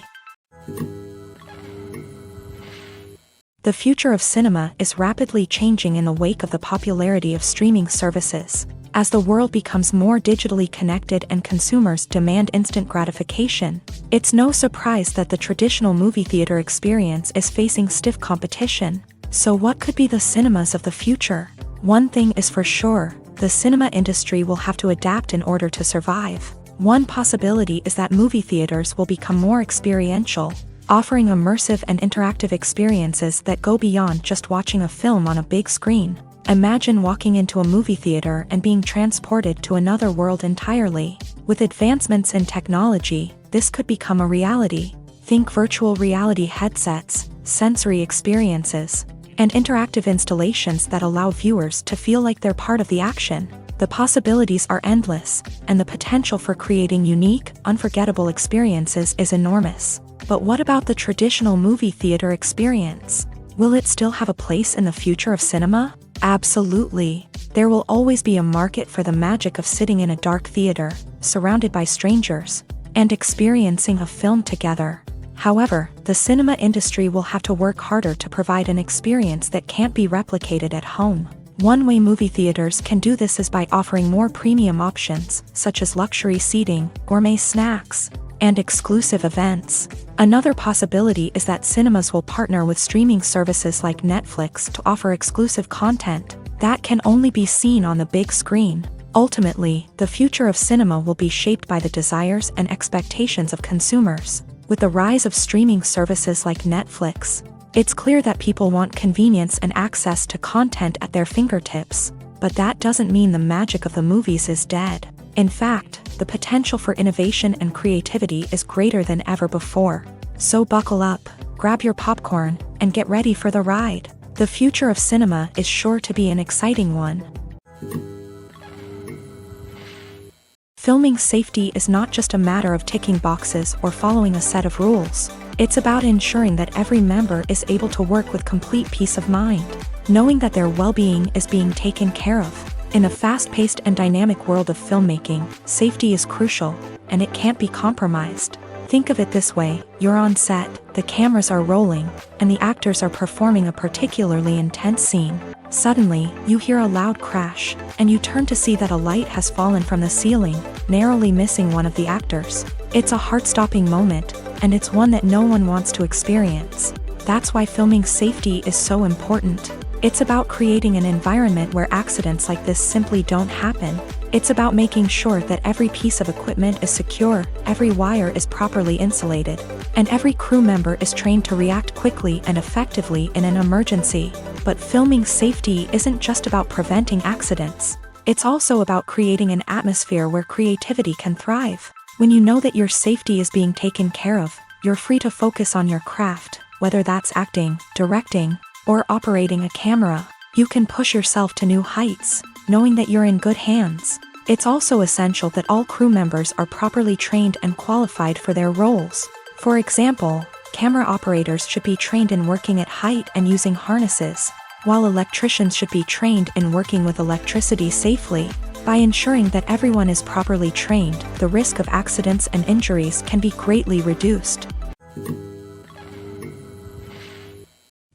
The future of cinema is rapidly changing in the wake of the popularity of streaming services. As the world becomes more digitally connected and consumers demand instant gratification, it's no surprise that the traditional movie theater experience is facing stiff competition. So what could be the cinemas of the future? One thing is for sure, the cinema industry will have to adapt in order to survive. One possibility is that movie theaters will become more experiential, offering immersive and interactive experiences that go beyond just watching a film on a big screen. Imagine walking into a movie theater and being transported to another world entirely. With advancements in technology, this could become a reality. Think virtual reality headsets, sensory experiences, and interactive installations that allow viewers to feel like they're part of the action. The possibilities are endless, and the potential for creating unique, unforgettable experiences is enormous. But what about the traditional movie theater experience? Will it still have a place in the future of cinema? Absolutely. There will always be a market for the magic of sitting in a dark theater, surrounded by strangers, and experiencing a film together. However, the cinema industry will have to work harder to provide an experience that can't be replicated at home. One way movie theaters can do this is by offering more premium options, such as luxury seating, gourmet snacks, and exclusive events. Another possibility is that cinemas will partner with streaming services like Netflix to offer exclusive content that can only be seen on the big screen. Ultimately, the future of cinema will be shaped by the desires and expectations of consumers. With the rise of streaming services like Netflix, it's clear that people want convenience and access to content at their fingertips. But that doesn't mean the magic of the movies is dead. In fact, the potential for innovation and creativity is greater than ever before. So buckle up, grab your popcorn, and get ready for the ride. The future of cinema is sure to be an exciting one. Filming safety is not just a matter of ticking boxes or following a set of rules. It's about ensuring that every member is able to work with complete peace of mind, knowing that their well-being is being taken care of. In a fast-paced and dynamic world of filmmaking, safety is crucial, and it can't be compromised. Think of it this way: you're on set, the cameras are rolling, and the actors are performing a particularly intense scene. Suddenly, you hear a loud crash, and you turn to see that a light has fallen from the ceiling, narrowly missing one of the actors. It's a heart-stopping moment, and it's one that no one wants to experience. That's why filming safety is so important. It's about creating an environment where accidents like this simply don't happen. It's about making sure that every piece of equipment is secure, every wire is properly insulated, and every crew member is trained to react quickly and effectively in an emergency. But filming safety isn't just about preventing accidents. It's also about creating an atmosphere where creativity can thrive. When you know that your safety is being taken care of, you're free to focus on your craft, whether that's acting, directing, or operating a camera. You can push yourself to new heights, knowing that you're in good hands. It's also essential that all crew members are properly trained and qualified for their roles. For example, camera operators should be trained in working at height and using harnesses, while electricians should be trained in working with electricity safely. By ensuring that everyone is properly trained, the risk of accidents and injuries can be greatly reduced.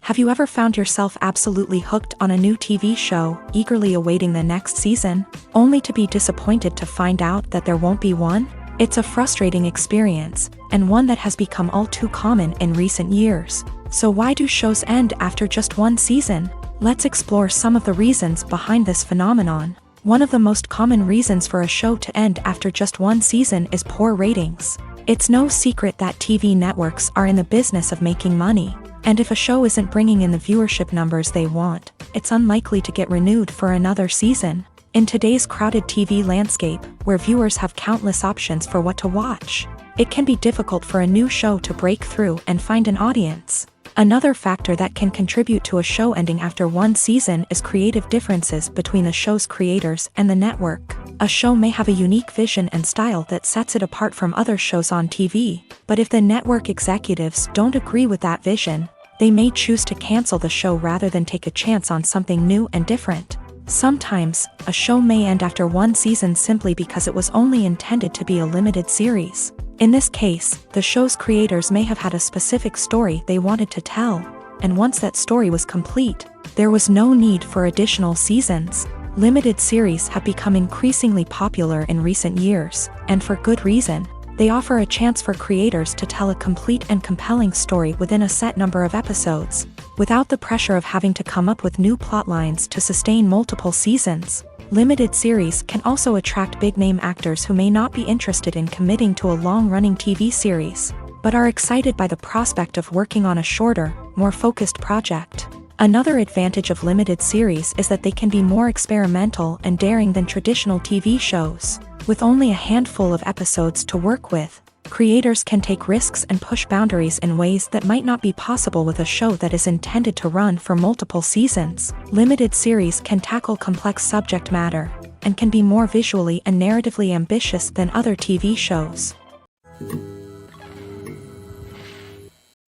Have you ever found yourself absolutely hooked on a new TV show, eagerly awaiting the next season, only to be disappointed to find out that there won't be one? It's a frustrating experience, and one that has become all too common in recent years. So why do shows end after just one season? Let's explore some of the reasons behind this phenomenon. One of the most common reasons for a show to end after just one season is poor ratings. It's no secret that TV networks are in the business of making money. And if a show isn't bringing in the viewership numbers they want, it's unlikely to get renewed for another season. In today's crowded TV landscape, where viewers have countless options for what to watch, it can be difficult for a new show to break through and find an audience. Another factor that can contribute to a show ending after one season is creative differences between the show's creators and the network. A show may have a unique vision and style that sets it apart from other shows on TV, but if the network executives don't agree with that vision, they may choose to cancel the show rather than take a chance on something new and different. Sometimes, a show may end after one season simply because it was only intended to be a limited series. In this case, the show's creators may have had a specific story they wanted to tell, and once that story was complete, there was no need for additional seasons. Limited series have become increasingly popular in recent years, and for good reason. They offer a chance for creators to tell a complete and compelling story within a set number of episodes, without the pressure of having to come up with new plotlines to sustain multiple seasons. Limited series can also attract big-name actors who may not be interested in committing to a long-running TV series, but are excited by the prospect of working on a shorter, more focused project. Another advantage of limited series is that they can be more experimental and daring than traditional TV shows. With only a handful of episodes to work with, creators can take risks and push boundaries in ways that might not be possible with a show that is intended to run for multiple seasons. Limited series can tackle complex subject matter, and can be more visually and narratively ambitious than other TV shows.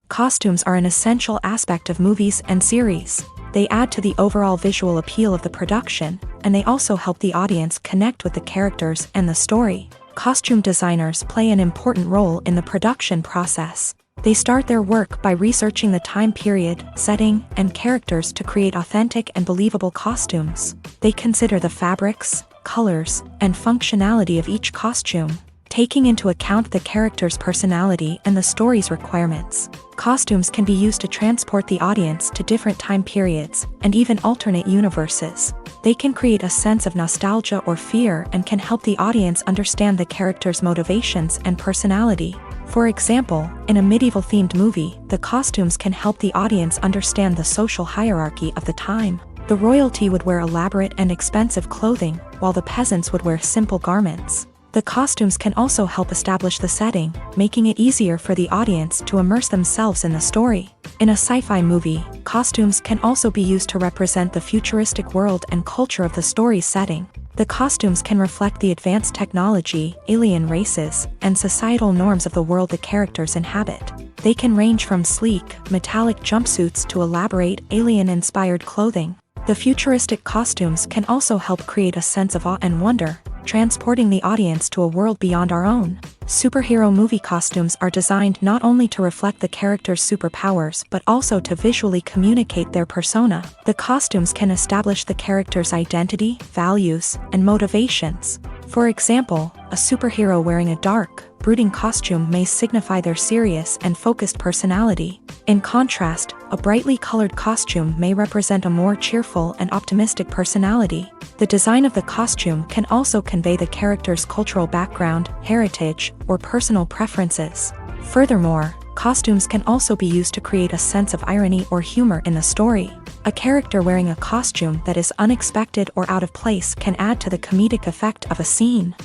Costumes are an essential aspect of movies and series. They add to the overall visual appeal of the production, and they also help the audience connect with the characters and the story. Costume designers play an important role in the production process. They start their work by researching the time period, setting, and characters to create authentic and believable costumes. They consider the fabrics, colors, and functionality of each costume, taking into account the character's personality and the story's requirements. Costumes can be used to transport the audience to different time periods, and even alternate universes. They can create a sense of nostalgia or fear and can help the audience understand the character's motivations and personality. For example, in a medieval-themed movie, the costumes can help the audience understand the social hierarchy of the time. The royalty would wear elaborate and expensive clothing, while the peasants would wear simple garments. The costumes can also help establish the setting, making it easier for the audience to immerse themselves in the story. In a sci-fi movie, costumes can also be used to represent the futuristic world and culture of the story's setting. The costumes can reflect the advanced technology, alien races, and societal norms of the world the characters inhabit. They can range from sleek, metallic jumpsuits to elaborate, alien-inspired clothing. The futuristic costumes can also help create a sense of awe and wonder, transporting the audience to a world beyond our own. Superhero movie costumes are designed not only to reflect the character's superpowers but also to visually communicate their persona. The costumes can establish the character's identity, values, and motivations. For example, a superhero wearing a dark, brooding costume may signify their serious and focused personality. In contrast, a brightly colored costume may represent a more cheerful and optimistic personality. The design of the costume can also convey the character's cultural background, heritage, or personal preferences. Furthermore, costumes can also be used to create a sense of irony or humor in the story. A character wearing a costume that is unexpected or out of place can add to the comedic effect of a scene.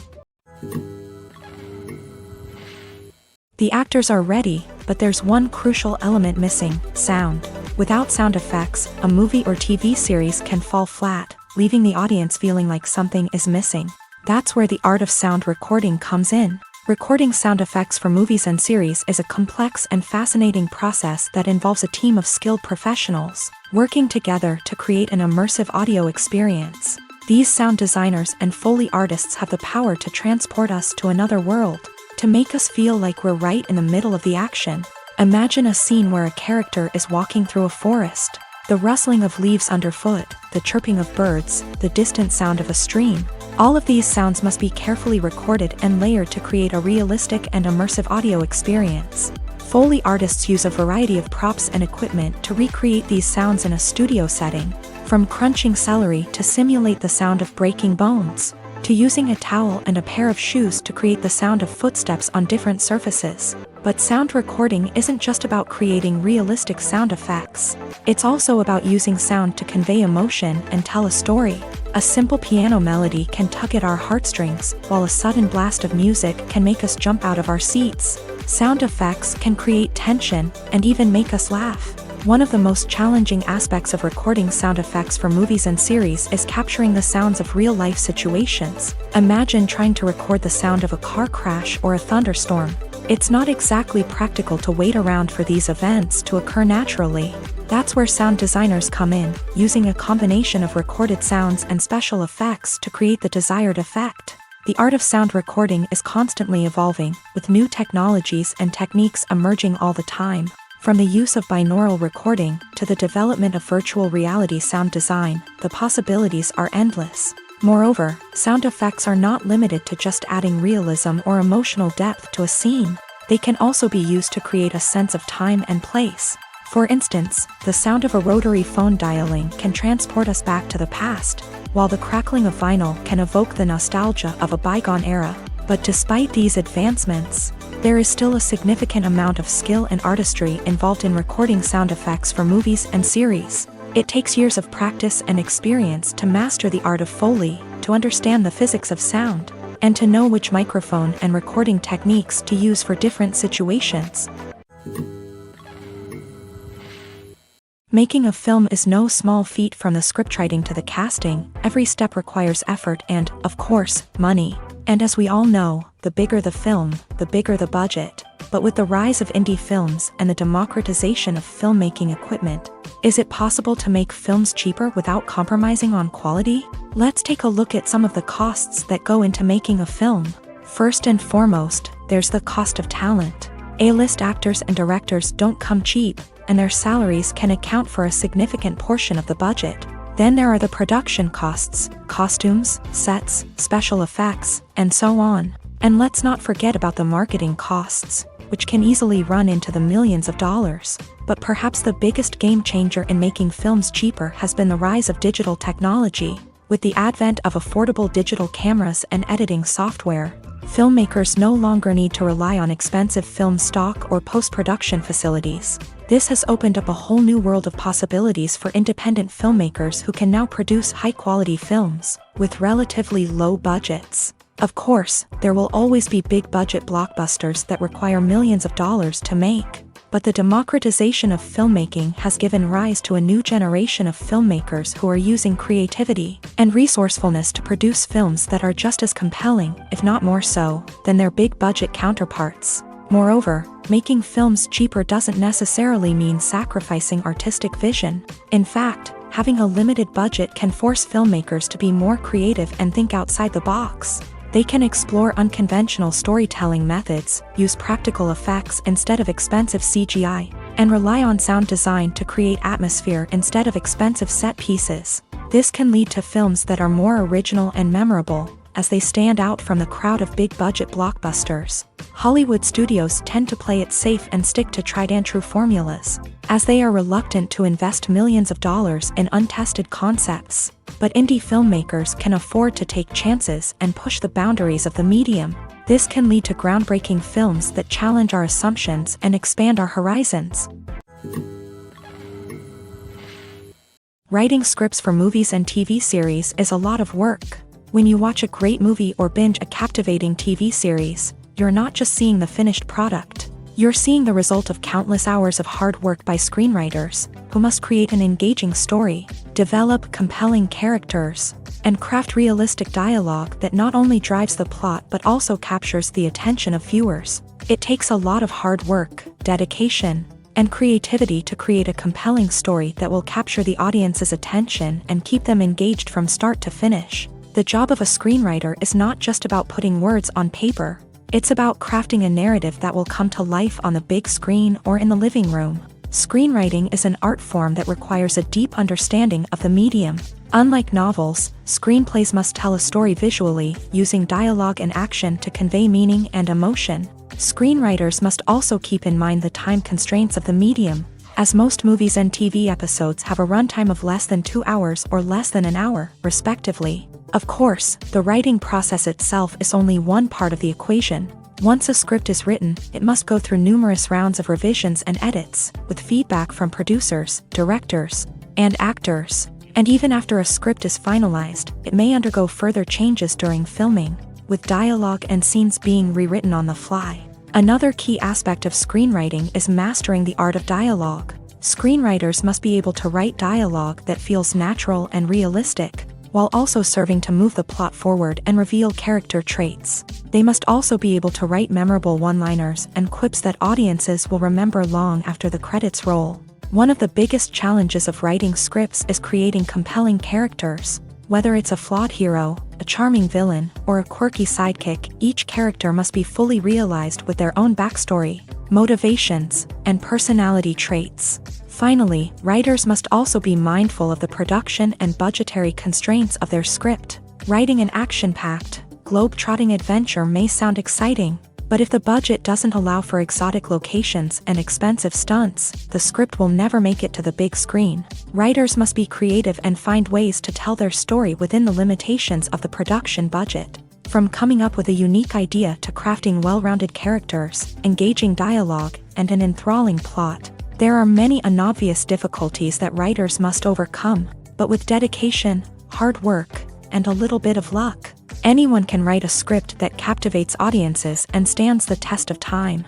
The actors are ready, but there's one crucial element missing: sound. Without sound effects, a movie or TV series can fall flat, leaving the audience feeling like something is missing. That's where the art of sound recording comes in. Recording sound effects for movies and series is a complex and fascinating process that involves a team of skilled professionals working together to create an immersive audio experience. These sound designers and Foley artists have the power to transport us to another world, to make us feel like we're right in the middle of the action. Imagine a scene where a character is walking through a forest. The rustling of leaves underfoot, the chirping of birds, the distant sound of a stream. All of these sounds must be carefully recorded and layered to create a realistic and immersive audio experience. Foley artists use a variety of props and equipment to recreate these sounds in a studio setting, from crunching celery to simulate the sound of breaking bones, to using a towel and a pair of shoes to create the sound of footsteps on different surfaces. But sound recording isn't just about creating realistic sound effects. It's also about using sound to convey emotion and tell a story. A simple piano melody can tug at our heartstrings, while a sudden blast of music can make us jump out of our seats. Sound effects can create tension and even make us laugh. One of the most challenging aspects of recording sound effects for movies and series is capturing the sounds of real-life situations. Imagine trying to record the sound of a car crash or a thunderstorm. It's not exactly practical to wait around for these events to occur naturally. That's where sound designers come in, using a combination of recorded sounds and special effects to create the desired effect. The art of sound recording is constantly evolving, with new technologies and techniques emerging all the time. From the use of binaural recording to the development of virtual reality sound design, the possibilities are endless. Moreover, sound effects are not limited to just adding realism or emotional depth to a scene. They can also be used to create a sense of time and place. For instance, the sound of a rotary phone dialing can transport us back to the past, while the crackling of vinyl can evoke the nostalgia of a bygone era. But despite these advancements, there is still a significant amount of skill and artistry involved in recording sound effects for movies and series. It takes years of practice and experience to master the art of Foley, to understand the physics of sound, and to know which microphone and recording techniques to use for different situations. Making a film is no small feat. From the scriptwriting to the casting, every step requires effort and, of course, money. And as we all know, the bigger the film, the bigger the budget. But with the rise of indie films and the democratization of filmmaking equipment, is it possible to make films cheaper without compromising on quality? Let's take a look at some of the costs that go into making a film. First and foremost, there's the cost of talent. A-list actors and directors don't come cheap, and their salaries can account for a significant portion of the budget. Then there are the production costs, costumes, sets, special effects, and so on. And let's not forget about the marketing costs, which can easily run into the millions of dollars. But perhaps the biggest game changer in making films cheaper has been the rise of digital technology. With the advent of affordable digital cameras and editing software, filmmakers no longer need to rely on expensive film stock or post-production facilities. This has opened up a whole new world of possibilities for independent filmmakers who can now produce high-quality films with relatively low budgets. Of course, there will always be big-budget blockbusters that require millions of dollars to make. But the democratization of filmmaking has given rise to a new generation of filmmakers who are using creativity and resourcefulness to produce films that are just as compelling, if not more so, than their big-budget counterparts. Moreover, making films cheaper doesn't necessarily mean sacrificing artistic vision. In fact, having a limited budget can force filmmakers to be more creative and think outside the box. They can explore unconventional storytelling methods, use practical effects instead of expensive CGI, and rely on sound design to create atmosphere instead of expensive set pieces. This can lead to films that are more original and memorable, as they stand out from the crowd of big-budget blockbusters. Hollywood studios tend to play it safe and stick to tried-and-true formulas, as they are reluctant to invest millions of dollars in untested concepts. But indie filmmakers can afford to take chances and push the boundaries of the medium. This can lead to groundbreaking films that challenge our assumptions and expand our horizons. Writing scripts for movies and TV series is a lot of work. When you watch a great movie or binge a captivating TV series, you're not just seeing the finished product. You're seeing the result of countless hours of hard work by screenwriters, who must create an engaging story, develop compelling characters, and craft realistic dialogue that not only drives the plot but also captures the attention of viewers. It takes a lot of hard work, dedication, and creativity to create a compelling story that will capture the audience's attention and keep them engaged from start to finish. The job of a screenwriter is not just about putting words on paper. It's about crafting a narrative that will come to life on the big screen or in the living room. Screenwriting is an art form that requires a deep understanding of the medium. Unlike novels, screenplays must tell a story visually, using dialogue and action to convey meaning and emotion. Screenwriters must also keep in mind the time constraints of the medium, as most movies and TV episodes have a runtime of less than 2 hours or less than an hour, respectively. Of course, the writing process itself is only one part of the equation. Once a script is written, it must go through numerous rounds of revisions and edits, with feedback from producers, directors, and actors. And even after a script is finalized, it may undergo further changes during filming, with dialogue and scenes being rewritten on the fly. Another key aspect of screenwriting is mastering the art of dialogue. Screenwriters must be able to write dialogue that feels natural and realistic, while also serving to move the plot forward and reveal character traits. They must also be able to write memorable one-liners and quips that audiences will remember long after the credits roll. One of the biggest challenges of writing scripts is creating compelling characters. Whether it's a flawed hero, a charming villain, or a quirky sidekick, each character must be fully realized with their own backstory, motivations, and personality traits. Finally, writers must also be mindful of the production and budgetary constraints of their script. Writing an action-packed, globe-trotting adventure may sound exciting, but if the budget doesn't allow for exotic locations and expensive stunts, the script will never make it to the big screen. Writers must be creative and find ways to tell their story within the limitations of the production budget. From coming up with a unique idea to crafting well-rounded characters, engaging dialogue, and an enthralling plot, there are many unobvious difficulties that writers must overcome, but with dedication, hard work, and a little bit of luck, anyone can write a script that captivates audiences and stands the test of time.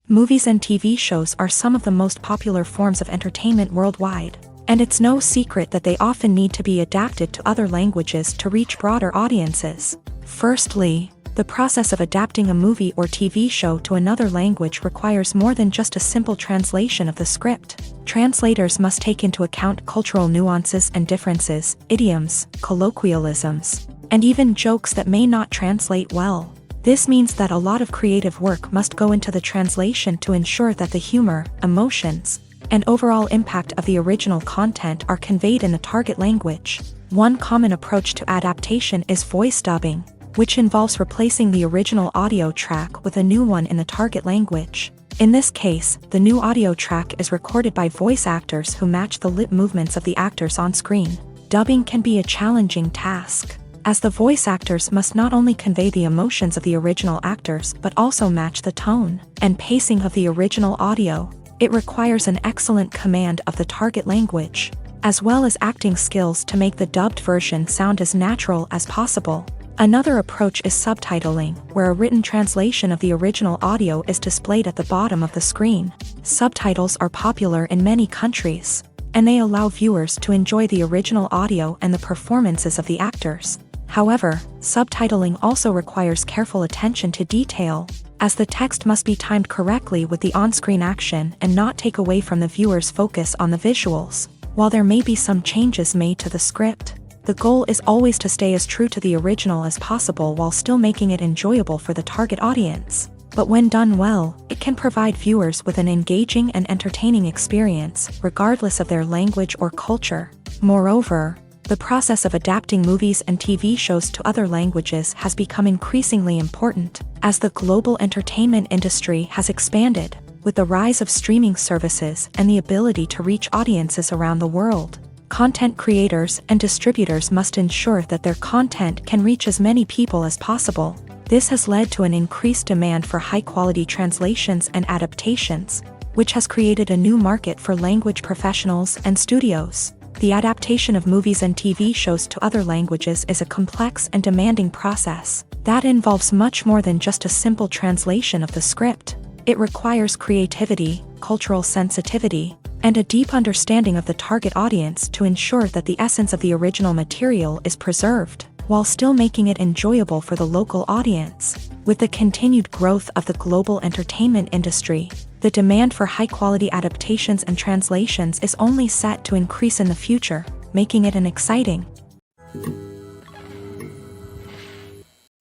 Movies and TV shows are some of the most popular forms of entertainment worldwide, and it's no secret that they often need to be adapted to other languages to reach broader audiences. Firstly, the process of adapting a movie or TV show to another language requires more than just a simple translation of the script. Translators must take into account cultural nuances and differences, idioms, colloquialisms, and even jokes that may not translate well. This means that a lot of creative work must go into the translation to ensure that the humor, emotions, and overall impact of the original content are conveyed in the target language. One common approach to adaptation is voice dubbing, which involves replacing the original audio track with a new one in the target language. In this case, the new audio track is recorded by voice actors who match the lip movements of the actors on screen. Dubbing can be a challenging task, as the voice actors must not only convey the emotions of the original actors but also match the tone and pacing of the original audio. It requires an excellent command of the target language, as well as acting skills to make the dubbed version sound as natural as possible. Another approach is subtitling, where a written translation of the original audio is displayed at the bottom of the screen. Subtitles are popular in many countries, and they allow viewers to enjoy the original audio and the performances of the actors. However, subtitling also requires careful attention to detail, as the text must be timed correctly with the on-screen action and not take away from the viewer's focus on the visuals. While there may be some changes made to the script, the goal is always to stay as true to the original as possible while still making it enjoyable for the target audience. But when done well, it can provide viewers with an engaging and entertaining experience, regardless of their language or culture. Moreover, the process of adapting movies and TV shows to other languages has become increasingly important, as the global entertainment industry has expanded, with the rise of streaming services and the ability to reach audiences around the world. Content creators and distributors must ensure that their content can reach as many people as possible. This has led to an increased demand for high-quality translations and adaptations, which has created a new market for language professionals and studios. The adaptation of movies and TV shows to other languages is a complex and demanding process that involves much more than just a simple translation of the script. It requires creativity, cultural sensitivity, and a deep understanding of the target audience to ensure that the essence of the original material is preserved, while still making it enjoyable for the local audience. With the continued growth of the global entertainment industry, the demand for high-quality adaptations and translations is only set to increase in the future, making it an exciting.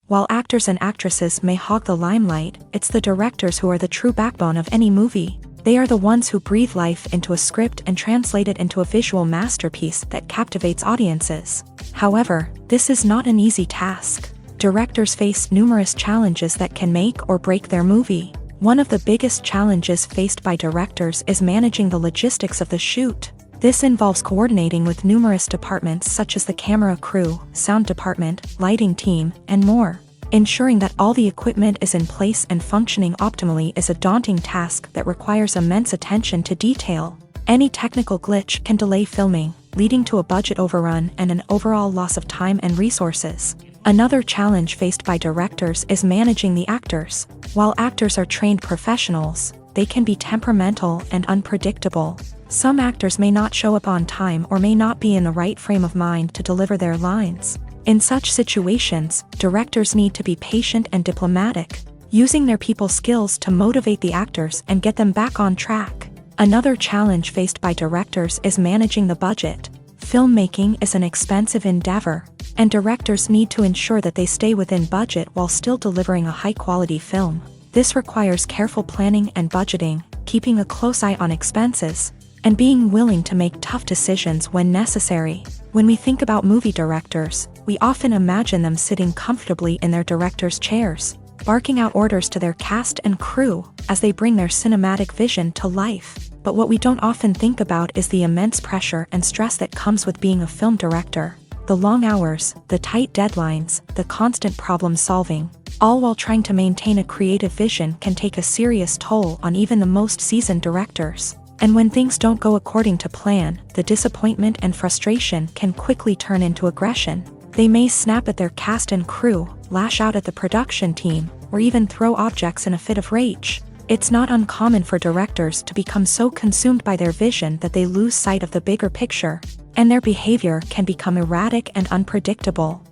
While actors and actresses may hog the limelight, it's the directors who are the true backbone of any movie. They are the ones who breathe life into a script and translate it into a visual masterpiece that captivates audiences. However, this is not an easy task. Directors face numerous challenges that can make or break their movie. One of the biggest challenges faced by directors is managing the logistics of the shoot. This involves coordinating with numerous departments such as the camera crew, sound department, lighting team, and more. Ensuring that all the equipment is in place and functioning optimally is a daunting task that requires immense attention to detail. Any technical glitch can delay filming, leading to a budget overrun and an overall loss of time and resources. Another challenge faced by directors is managing the actors. While actors are trained professionals, they can be temperamental and unpredictable. Some actors may not show up on time or may not be in the right frame of mind to deliver their lines. In such situations, directors need to be patient and diplomatic, using their people skills to motivate the actors and get them back on track. Another challenge faced by directors is managing the budget. Filmmaking is an expensive endeavor, and directors need to ensure that they stay within budget while still delivering a high-quality film. This requires careful planning and budgeting, keeping a close eye on expenses, and being willing to make tough decisions when necessary. When we think about movie directors, we often imagine them sitting comfortably in their director's chairs, barking out orders to their cast and crew as they bring their cinematic vision to life. But what we don't often think about is the immense pressure and stress that comes with being a film director. The long hours, the tight deadlines, the constant problem solving, all while trying to maintain a creative vision can take a serious toll on even the most seasoned directors. And when things don't go according to plan, the disappointment and frustration can quickly turn into aggression. They may snap at their cast and crew, lash out at the production team, or even throw objects in a fit of rage. It's not uncommon for directors to become so consumed by their vision that they lose sight of the bigger picture, and their behavior can become erratic and unpredictable.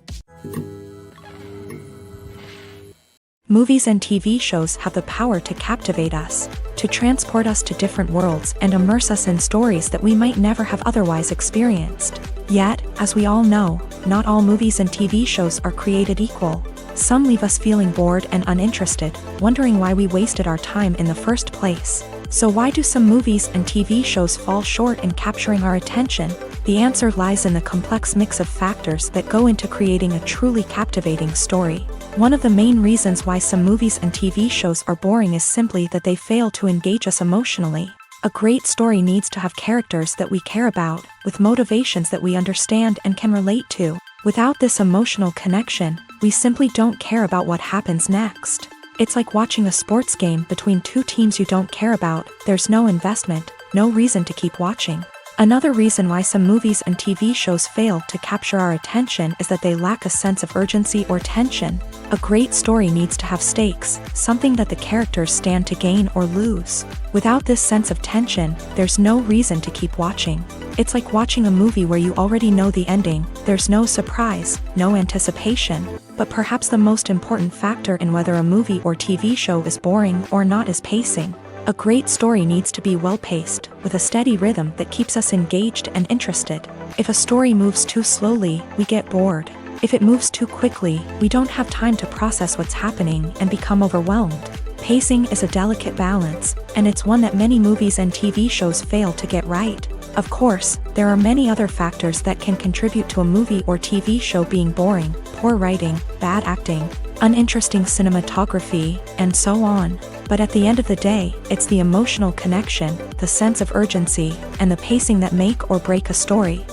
Movies and TV shows have the power to captivate us, to transport us to different worlds and immerse us in stories that we might never have otherwise experienced. Yet, as we all know, not all movies and TV shows are created equal. Some leave us feeling bored and uninterested, wondering why we wasted our time in the first place. So why do some movies and TV shows fall short in capturing our attention? The answer lies in the complex mix of factors that go into creating a truly captivating story. One of the main reasons why some movies and TV shows are boring is simply that they fail to engage us emotionally. A great story needs to have characters that we care about, with motivations that we understand and can relate to. Without this emotional connection, we simply don't care about what happens next. It's like watching a sports game between two teams you don't care about. There's no investment, no reason to keep watching. Another reason why some movies and TV shows fail to capture our attention is that they lack a sense of urgency or tension. A great story needs to have stakes, something that the characters stand to gain or lose. Without this sense of tension, there's no reason to keep watching. It's like watching a movie where you already know the ending. There's no surprise, no anticipation. But perhaps the most important factor in whether a movie or TV show is boring or not is pacing. A great story needs to be well-paced, with a steady rhythm that keeps us engaged and interested. If a story moves too slowly, we get bored. If it moves too quickly, we don't have time to process what's happening and become overwhelmed. Pacing is a delicate balance, and it's one that many movies and TV shows fail to get right. Of course, there are many other factors that can contribute to a movie or TV show being boring: poor writing, bad acting, uninteresting cinematography, and so on. But at the end of the day, it's the emotional connection, the sense of urgency, and the pacing that make or break a story.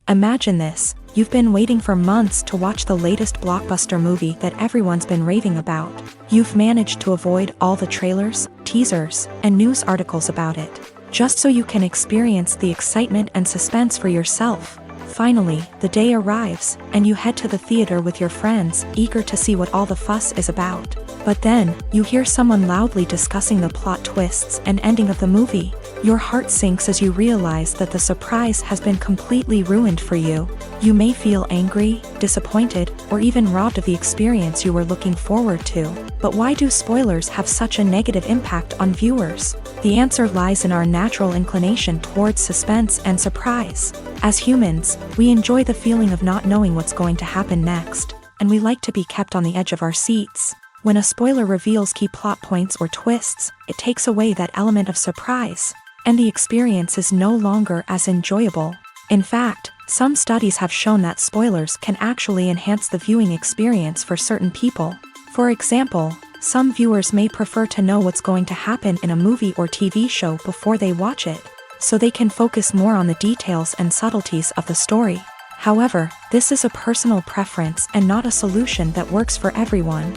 Imagine this: you've been waiting for months to watch the latest blockbuster movie that everyone's been raving about. You've managed to avoid all the trailers, teasers, and news articles about it, just so you can experience the excitement and suspense for yourself. Finally, the day arrives, and you head to the theater with your friends, eager to see what all the fuss is about. But then, you hear someone loudly discussing the plot twists and ending of the movie. Your heart sinks as you realize that the surprise has been completely ruined for you. You may feel angry, disappointed, or even robbed of the experience you were looking forward to. But why do spoilers have such a negative impact on viewers? The answer lies in our natural inclination towards suspense and surprise. As humans, we enjoy the feeling of not knowing what's going to happen next, and we like to be kept on the edge of our seats. When a spoiler reveals key plot points or twists, it takes away that element of surprise, and the experience is no longer as enjoyable. In fact, some studies have shown that spoilers can actually enhance the viewing experience for certain people. For example, some viewers may prefer to know what's going to happen in a movie or TV show before they watch it, so they can focus more on the details and subtleties of the story. However, this is a personal preference and not a solution that works for everyone.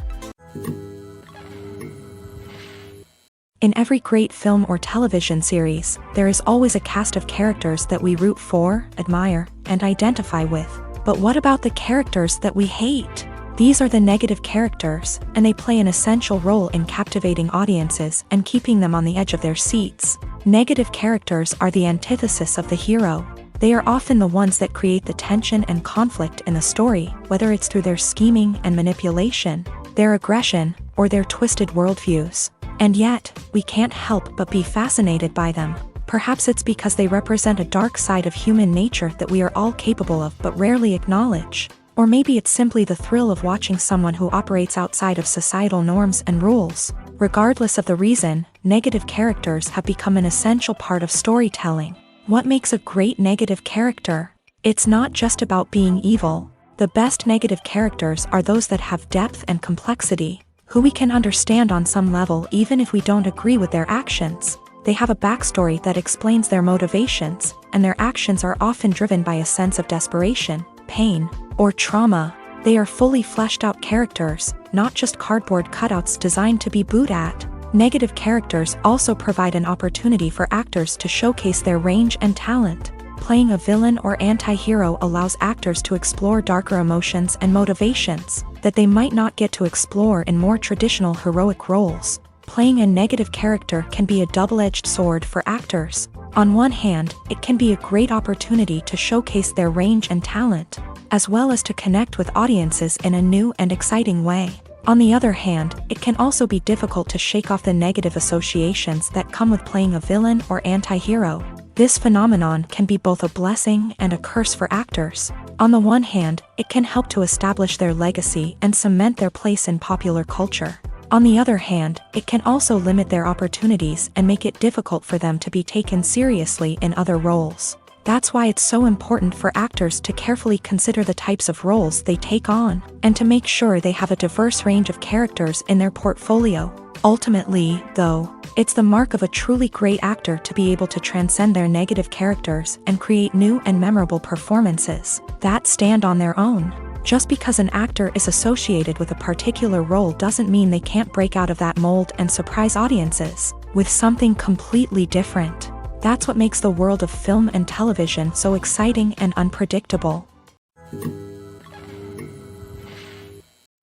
In every great film or television series, there is always a cast of characters that we root for, admire, and identify with. But what about the characters that we hate? These are the negative characters, and they play an essential role in captivating audiences and keeping them on the edge of their seats. Negative characters are the antithesis of the hero. They are often the ones that create the tension and conflict in the story, whether it's through their scheming and manipulation, their aggression, or their twisted worldviews. And yet, we can't help but be fascinated by them. Perhaps it's because they represent a dark side of human nature that we are all capable of but rarely acknowledge. Or maybe it's simply the thrill of watching someone who operates outside of societal norms and rules. Regardless of the reason, negative characters have become an essential part of storytelling. What makes a great negative character? It's not just about being evil. The best negative characters are those that have depth and complexity, who we can understand on some level even if we don't agree with their actions. They have a backstory that explains their motivations, and their actions are often driven by a sense of desperation, pain, or trauma. They are fully fleshed out characters, not just cardboard cutouts designed to be booed at. Negative characters also provide an opportunity for actors to showcase their range and talent. Playing a villain or anti-hero allows actors to explore darker emotions and motivations that they might not get to explore in more traditional heroic roles. Playing a negative character can be a double-edged sword for actors. On one hand, it can be a great opportunity to showcase their range and talent, as well as to connect with audiences in a new and exciting way. On the other hand, it can also be difficult to shake off the negative associations that come with playing a villain or anti-hero. This phenomenon can be both a blessing and a curse for actors. On the one hand, it can help to establish their legacy and cement their place in popular culture. On the other hand, it can also limit their opportunities and make it difficult for them to be taken seriously in other roles. That's why it's so important for actors to carefully consider the types of roles they take on, and to make sure they have a diverse range of characters in their portfolio. Ultimately, though, it's the mark of a truly great actor to be able to transcend their negative characters and create new and memorable performances that stand on their own. Just because an actor is associated with a particular role doesn't mean they can't break out of that mold and surprise audiences with something completely different. That's what makes the world of film and television so exciting and unpredictable.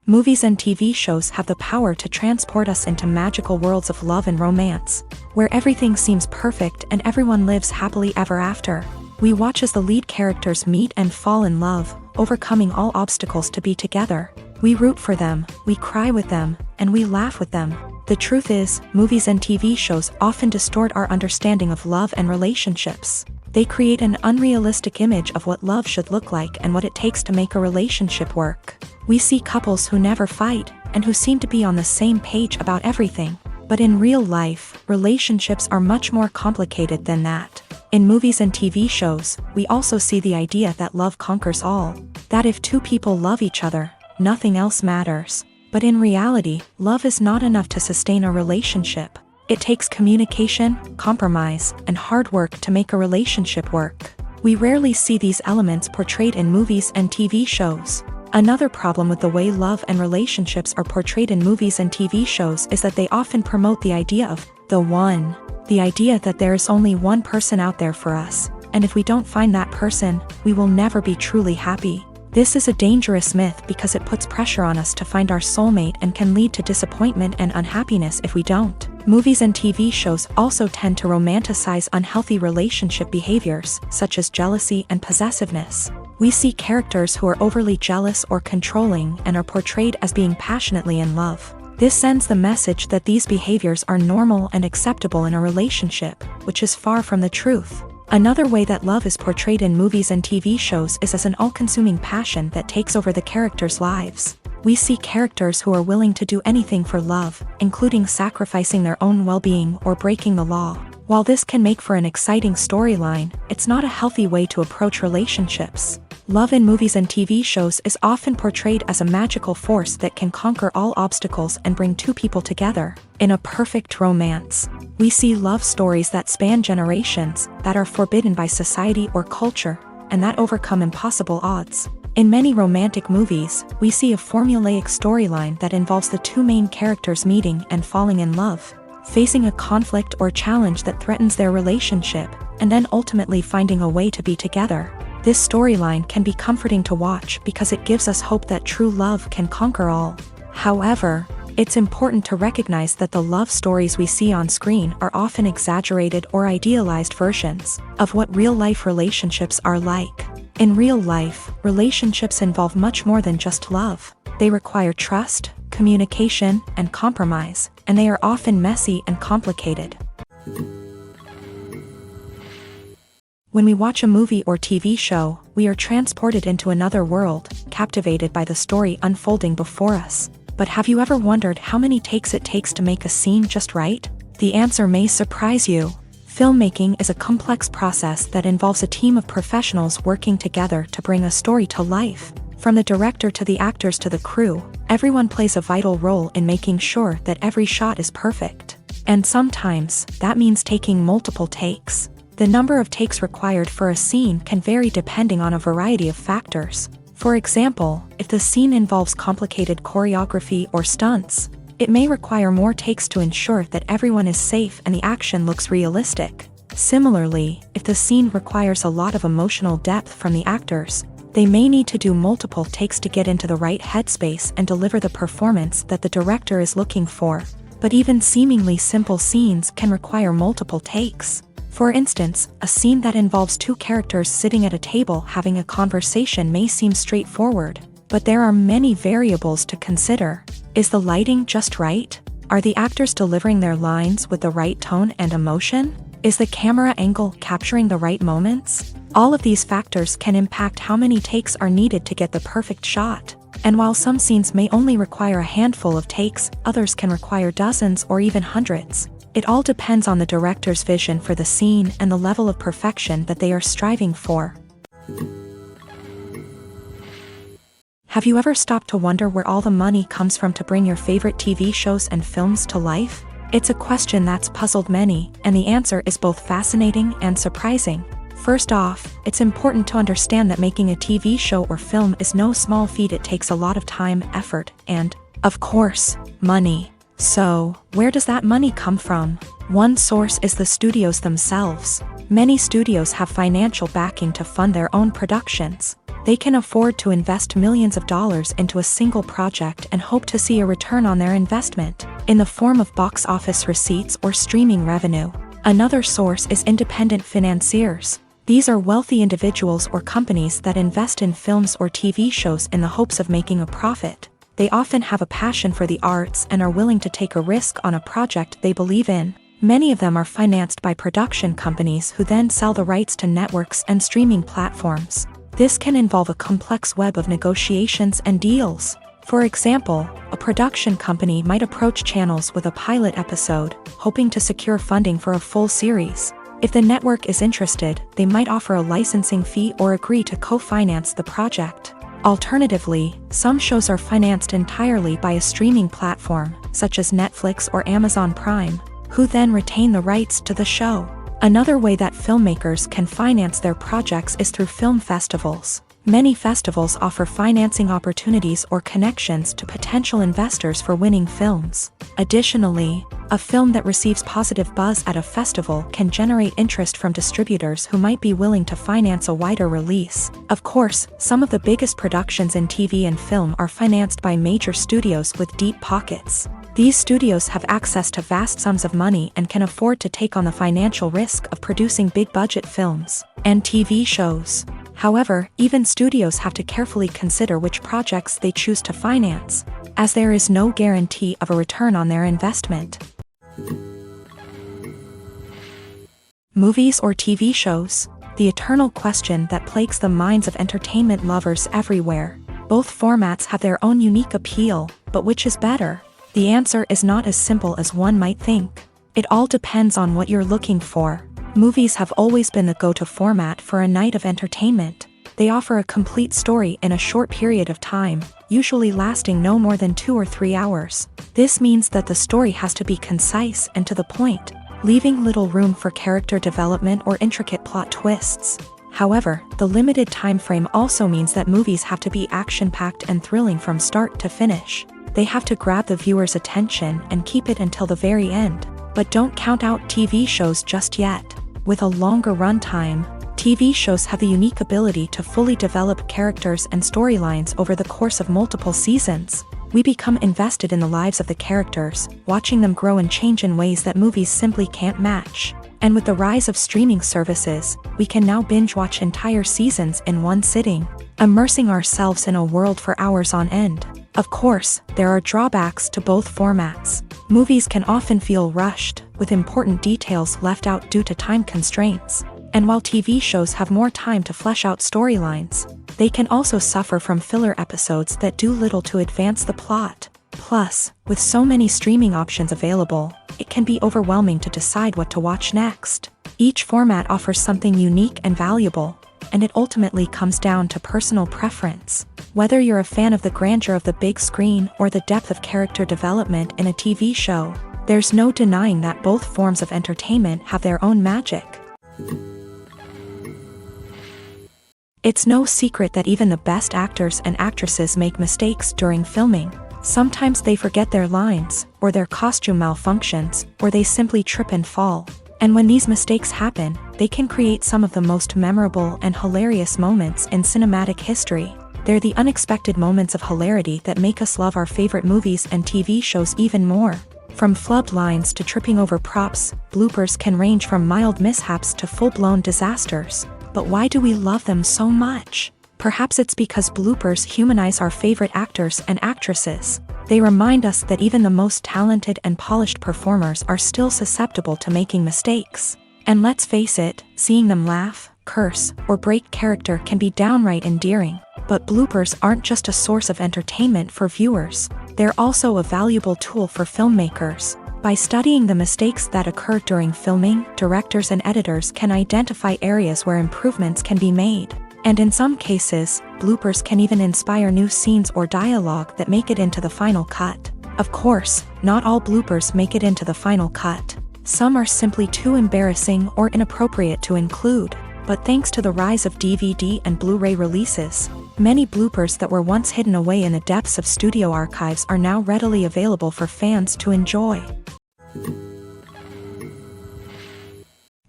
Movies and TV shows have the power to transport us into magical worlds of love and romance, where everything seems perfect and everyone lives happily ever after. We watch as the lead characters meet and fall in love, overcoming all obstacles to be together. We root for them, we cry with them, and we laugh with them. The truth is, movies and TV shows often distort our understanding of love and relationships. They create an unrealistic image of what love should look like and what it takes to make a relationship work. We see couples who never fight, and who seem to be on the same page about everything. But in real life, relationships are much more complicated than that. In movies and TV shows, we also see the idea that love conquers all. That if two people love each other, nothing else matters. But in reality, love is not enough to sustain a relationship. It takes communication, compromise, and hard work to make a relationship work. We rarely see these elements portrayed in movies and TV shows. Another problem with the way love and relationships are portrayed in movies and TV shows is that they often promote the idea of the one. The idea that there is only one person out there for us, and if we don't find that person, we will never be truly happy. This is a dangerous myth because it puts pressure on us to find our soulmate and can lead to disappointment and unhappiness if we don't. Movies and TV shows also tend to romanticize unhealthy relationship behaviors, such as jealousy and possessiveness. We see characters who are overly jealous or controlling and are portrayed as being passionately in love. This sends the message that these behaviors are normal and acceptable in a relationship, which is far from the truth. Another way that love is portrayed in movies and TV shows is as an all-consuming passion that takes over the characters' lives. We see characters who are willing to do anything for love, including sacrificing their own well-being or breaking the law. While this can make for an exciting storyline, it's not a healthy way to approach relationships. Love in movies and TV shows is often portrayed as a magical force that can conquer all obstacles and bring two people together in a perfect romance. We see love stories that span generations, that are forbidden by society or culture, and that overcome impossible odds. In many romantic movies, we see a formulaic storyline that involves the two main characters meeting and falling in love. facing a conflict or challenge that threatens their relationship, and then ultimately finding a way to be together. This storyline can be comforting to watch because it gives us hope that true love can conquer all. However, it's important to recognize that the love stories we see on screen are often exaggerated or idealized versions of what real-life relationships are like. In real life, relationships involve much more than just love. They require trust, communication, and compromise, and they are often messy and complicated. When we watch a movie or TV show, we are transported into another world, captivated by the story unfolding before us. But have you ever wondered how many takes it takes to make a scene just right? The answer may surprise you. Filmmaking is a complex process that involves a team of professionals working together to bring a story to life. From the director to the actors to the crew, everyone plays a vital role in making sure that every shot is perfect. And sometimes, that means taking multiple takes. The number of takes required for a scene can vary depending on a variety of factors. For example, if the scene involves complicated choreography or stunts, it may require more takes to ensure that everyone is safe and the action looks realistic. Similarly, if the scene requires a lot of emotional depth from the actors, they may need to do multiple takes to get into the right headspace and deliver the performance that the director is looking for. But even seemingly simple scenes can require multiple takes. For instance, a scene that involves two characters sitting at a table having a conversation may seem straightforward, but there are many variables to consider. Is the lighting just right? Are the actors delivering their lines with the right tone and emotion? Is the camera angle capturing the right moments? All of these factors can impact how many takes are needed to get the perfect shot. And while some scenes may only require a handful of takes, others can require dozens or even hundreds. It all depends on the director's vision for the scene and the level of perfection that they are striving for. Have you ever stopped to wonder where all the money comes from to bring your favorite TV shows and films to life? It's a question that's puzzled many, and the answer is both fascinating and surprising. First off, it's important to understand that making a TV show or film is no small feat. It takes a lot of time, effort, and, of course, money. So, where does that money come from? One source is the studios themselves. Many studios have financial backing to fund their own productions. They can afford to invest millions of dollars into a single project and hope to see a return on their investment, in the form of box office receipts or streaming revenue. Another source is independent financiers. These are wealthy individuals or companies that invest in films or TV shows in the hopes of making a profit. They often have a passion for the arts and are willing to take a risk on a project they believe in. Many of them are financed by production companies who then sell the rights to networks and streaming platforms. This can involve a complex web of negotiations and deals. For example, a production company might approach channels with a pilot episode, hoping to secure funding for a full series. If the network is interested, they might offer a licensing fee or agree to co-finance the project. Alternatively, some shows are financed entirely by a streaming platform, such as Netflix or Amazon Prime, who then retain the rights to the show. Another way that filmmakers can finance their projects is through film festivals. Many festivals offer financing opportunities or connections to potential investors for winning films. Additionally, a film that receives positive buzz at a festival can generate interest from distributors who might be willing to finance a wider release. Of course, some of the biggest productions in TV and film are financed by major studios with deep pockets. These studios have access to vast sums of money and can afford to take on the financial risk of producing big-budget films and TV shows. However, even studios have to carefully consider which projects they choose to finance, as there is no guarantee of a return on their investment. Movies or TV shows? The eternal question that plagues the minds of entertainment lovers everywhere. Both formats have their own unique appeal, but which is better? The answer is not as simple as one might think. It all depends on what you're looking for. Movies have always been the go-to format for a night of entertainment. They offer a complete story in a short period of time, usually lasting no more than 2 or 3 hours. This means that the story has to be concise and to the point, leaving little room for character development or intricate plot twists. However, the limited time frame also means that movies have to be action-packed and thrilling from start to finish. They have to grab the viewer's attention and keep it until the very end. But don't count out TV shows just yet. With a longer runtime, TV shows have the unique ability to fully develop characters and storylines over the course of multiple seasons. We become invested in the lives of the characters, watching them grow and change in ways that movies simply can't match. And with the rise of streaming services, we can now binge-watch entire seasons in one sitting, immersing ourselves in a world for hours on end. Of course, there are drawbacks to both formats. Movies can often feel rushed, with important details left out due to time constraints. And while TV shows have more time to flesh out storylines, they can also suffer from filler episodes that do little to advance the plot. Plus, with so many streaming options available, it can be overwhelming to decide what to watch next. Each format offers something unique and valuable, and it ultimately comes down to personal preference. Whether you're a fan of the grandeur of the big screen or the depth of character development in a TV show, there's no denying that both forms of entertainment have their own magic. It's no secret that even the best actors and actresses make mistakes during filming. Sometimes they forget their lines, or their costume malfunctions, or they simply trip and fall. And when these mistakes happen, they can create some of the most memorable and hilarious moments in cinematic history. They're the unexpected moments of hilarity that make us love our favorite movies and TV shows even more. From flubbed lines to tripping over props, bloopers can range from mild mishaps to full-blown disasters. But why do we love them so much? Perhaps it's because bloopers humanize our favorite actors and actresses. They remind us that even the most talented and polished performers are still susceptible to making mistakes. And let's face it, seeing them laugh, curse, or break character can be downright endearing. But bloopers aren't just a source of entertainment for viewers. They're also a valuable tool for filmmakers. By studying the mistakes that occur during filming, directors and editors can identify areas where improvements can be made. And in some cases, bloopers can even inspire new scenes or dialogue that make it into the final cut. Of course, not all bloopers make it into the final cut. Some are simply too embarrassing or inappropriate to include. But thanks to the rise of DVD and Blu-ray releases, many bloopers that were once hidden away in the depths of studio archives are now readily available for fans to enjoy.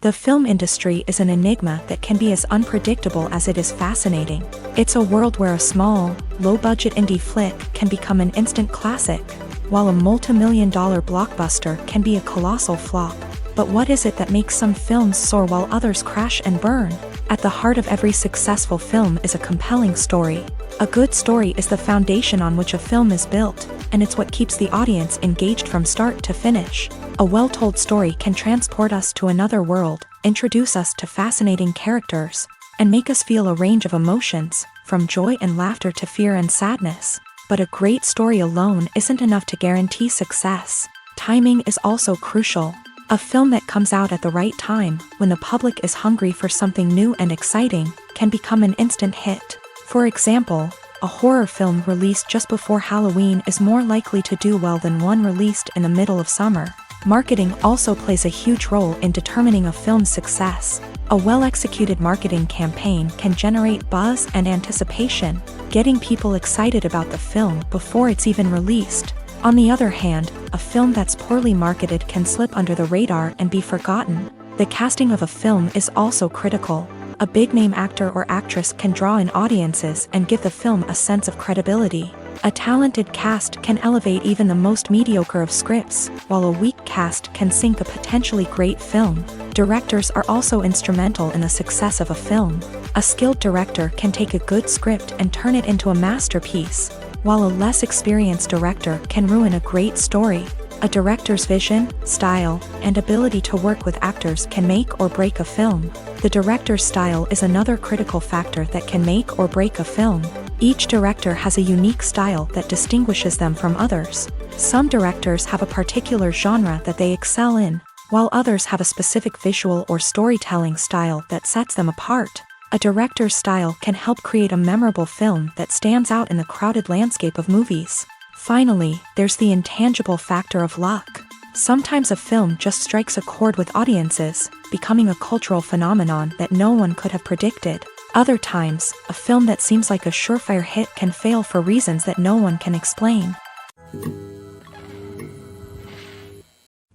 The film industry is an enigma that can be as unpredictable as it is fascinating. It's a world where a small, low-budget indie flick can become an instant classic, while a multi-million-dollar blockbuster can be a colossal flop. But what is it that makes some films soar while others crash and burn? At the heart of every successful film is a compelling story. A good story is the foundation on which a film is built, and it's what keeps the audience engaged from start to finish. A well-told story can transport us to another world, introduce us to fascinating characters, and make us feel a range of emotions, from joy and laughter to fear and sadness. But a great story alone isn't enough to guarantee success. Timing is also crucial. A film that comes out at the right time, when the public is hungry for something new and exciting, can become an instant hit. For example, a horror film released just before Halloween is more likely to do well than one released in the middle of summer. Marketing also plays a huge role in determining a film's success. A well-executed marketing campaign can generate buzz and anticipation, getting people excited about the film before it's even released. On the other hand, a film that's poorly marketed can slip under the radar and be forgotten. The casting of a film is also critical. A big-name actor or actress can draw in audiences and give the film a sense of credibility. A talented cast can elevate even the most mediocre of scripts, while a weak cast can sink a potentially great film. Directors are also instrumental in the success of a film. A skilled director can take a good script and turn it into a masterpiece, while a less experienced director can ruin a great story. A director's vision, style, and ability to work with actors can make or break a film. The director's style is another critical factor that can make or break a film. Each director has a unique style that distinguishes them from others. Some directors have a particular genre that they excel in, while others have a specific visual or storytelling style that sets them apart. A director's style can help create a memorable film that stands out in the crowded landscape of movies. Finally, there's the intangible factor of luck. Sometimes a film just strikes a chord with audiences, becoming a cultural phenomenon that no one could have predicted. Other times, a film that seems like a surefire hit can fail for reasons that no one can explain.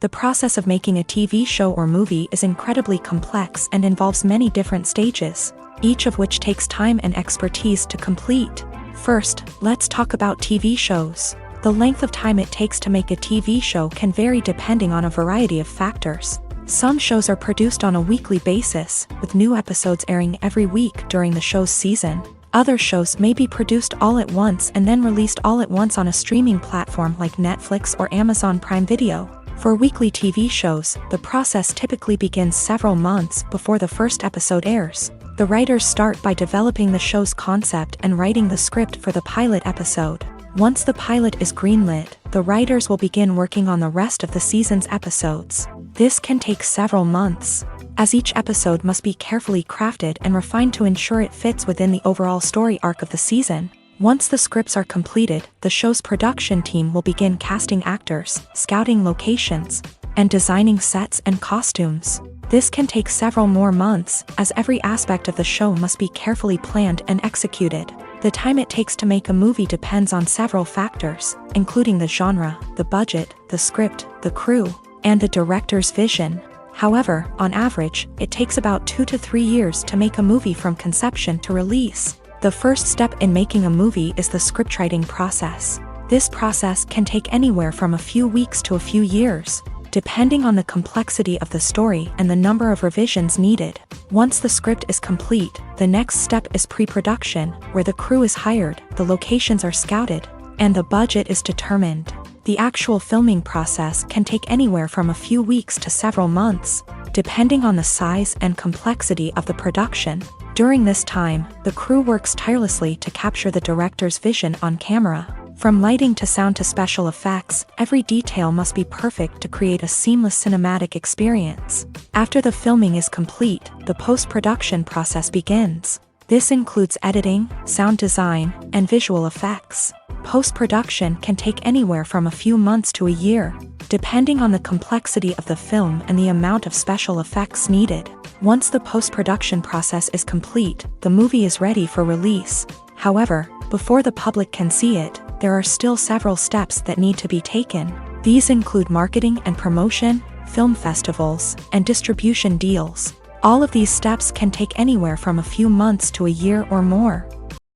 The process of making a TV show or movie is incredibly complex and involves many different stages, each of which takes time and expertise to complete. First, let's talk about TV shows. The length of time it takes to make a TV show can vary depending on a variety of factors. Some shows are produced on a weekly basis, with new episodes airing every week during the show's season. Other shows may be produced all at once and then released all at once on a streaming platform like Netflix or Amazon Prime Video. For weekly TV shows, the process typically begins several months before the first episode airs. The writers start by developing the show's concept and writing the script for the pilot episode. Once the pilot is greenlit, the writers will begin working on the rest of the season's episodes. This can take several months, as each episode must be carefully crafted and refined to ensure it fits within the overall story arc of the season. Once the scripts are completed, the show's production team will begin casting actors, scouting locations, and designing sets and costumes. This can take several more months, as every aspect of the show must be carefully planned and executed. The time it takes to make a movie depends on several factors, including the genre, the budget, the script, the crew, and the director's vision. However, on average, it takes about 2 to 3 years to make a movie from conception to release. The first step in making a movie is the scriptwriting process. This process can take anywhere from a few weeks to a few years, depending on the complexity of the story and the number of revisions needed. Once the script is complete, the next step is pre-production, where the crew is hired, the locations are scouted, and the budget is determined. The actual filming process can take anywhere from a few weeks to several months, depending on the size and complexity of the production. During this time, the crew works tirelessly to capture the director's vision on camera. From lighting to sound to special effects, every detail must be perfect to create a seamless cinematic experience. After the filming is complete, the post-production process begins. This includes editing, sound design, and visual effects. Post-production can take anywhere from a few months to a year, depending on the complexity of the film and the amount of special effects needed. Once the post-production process is complete, the movie is ready for release. However, before the public can see it, there are still several steps that need to be taken. These include marketing and promotion, film festivals, and distribution deals. All of these steps can take anywhere from a few months to a year or more.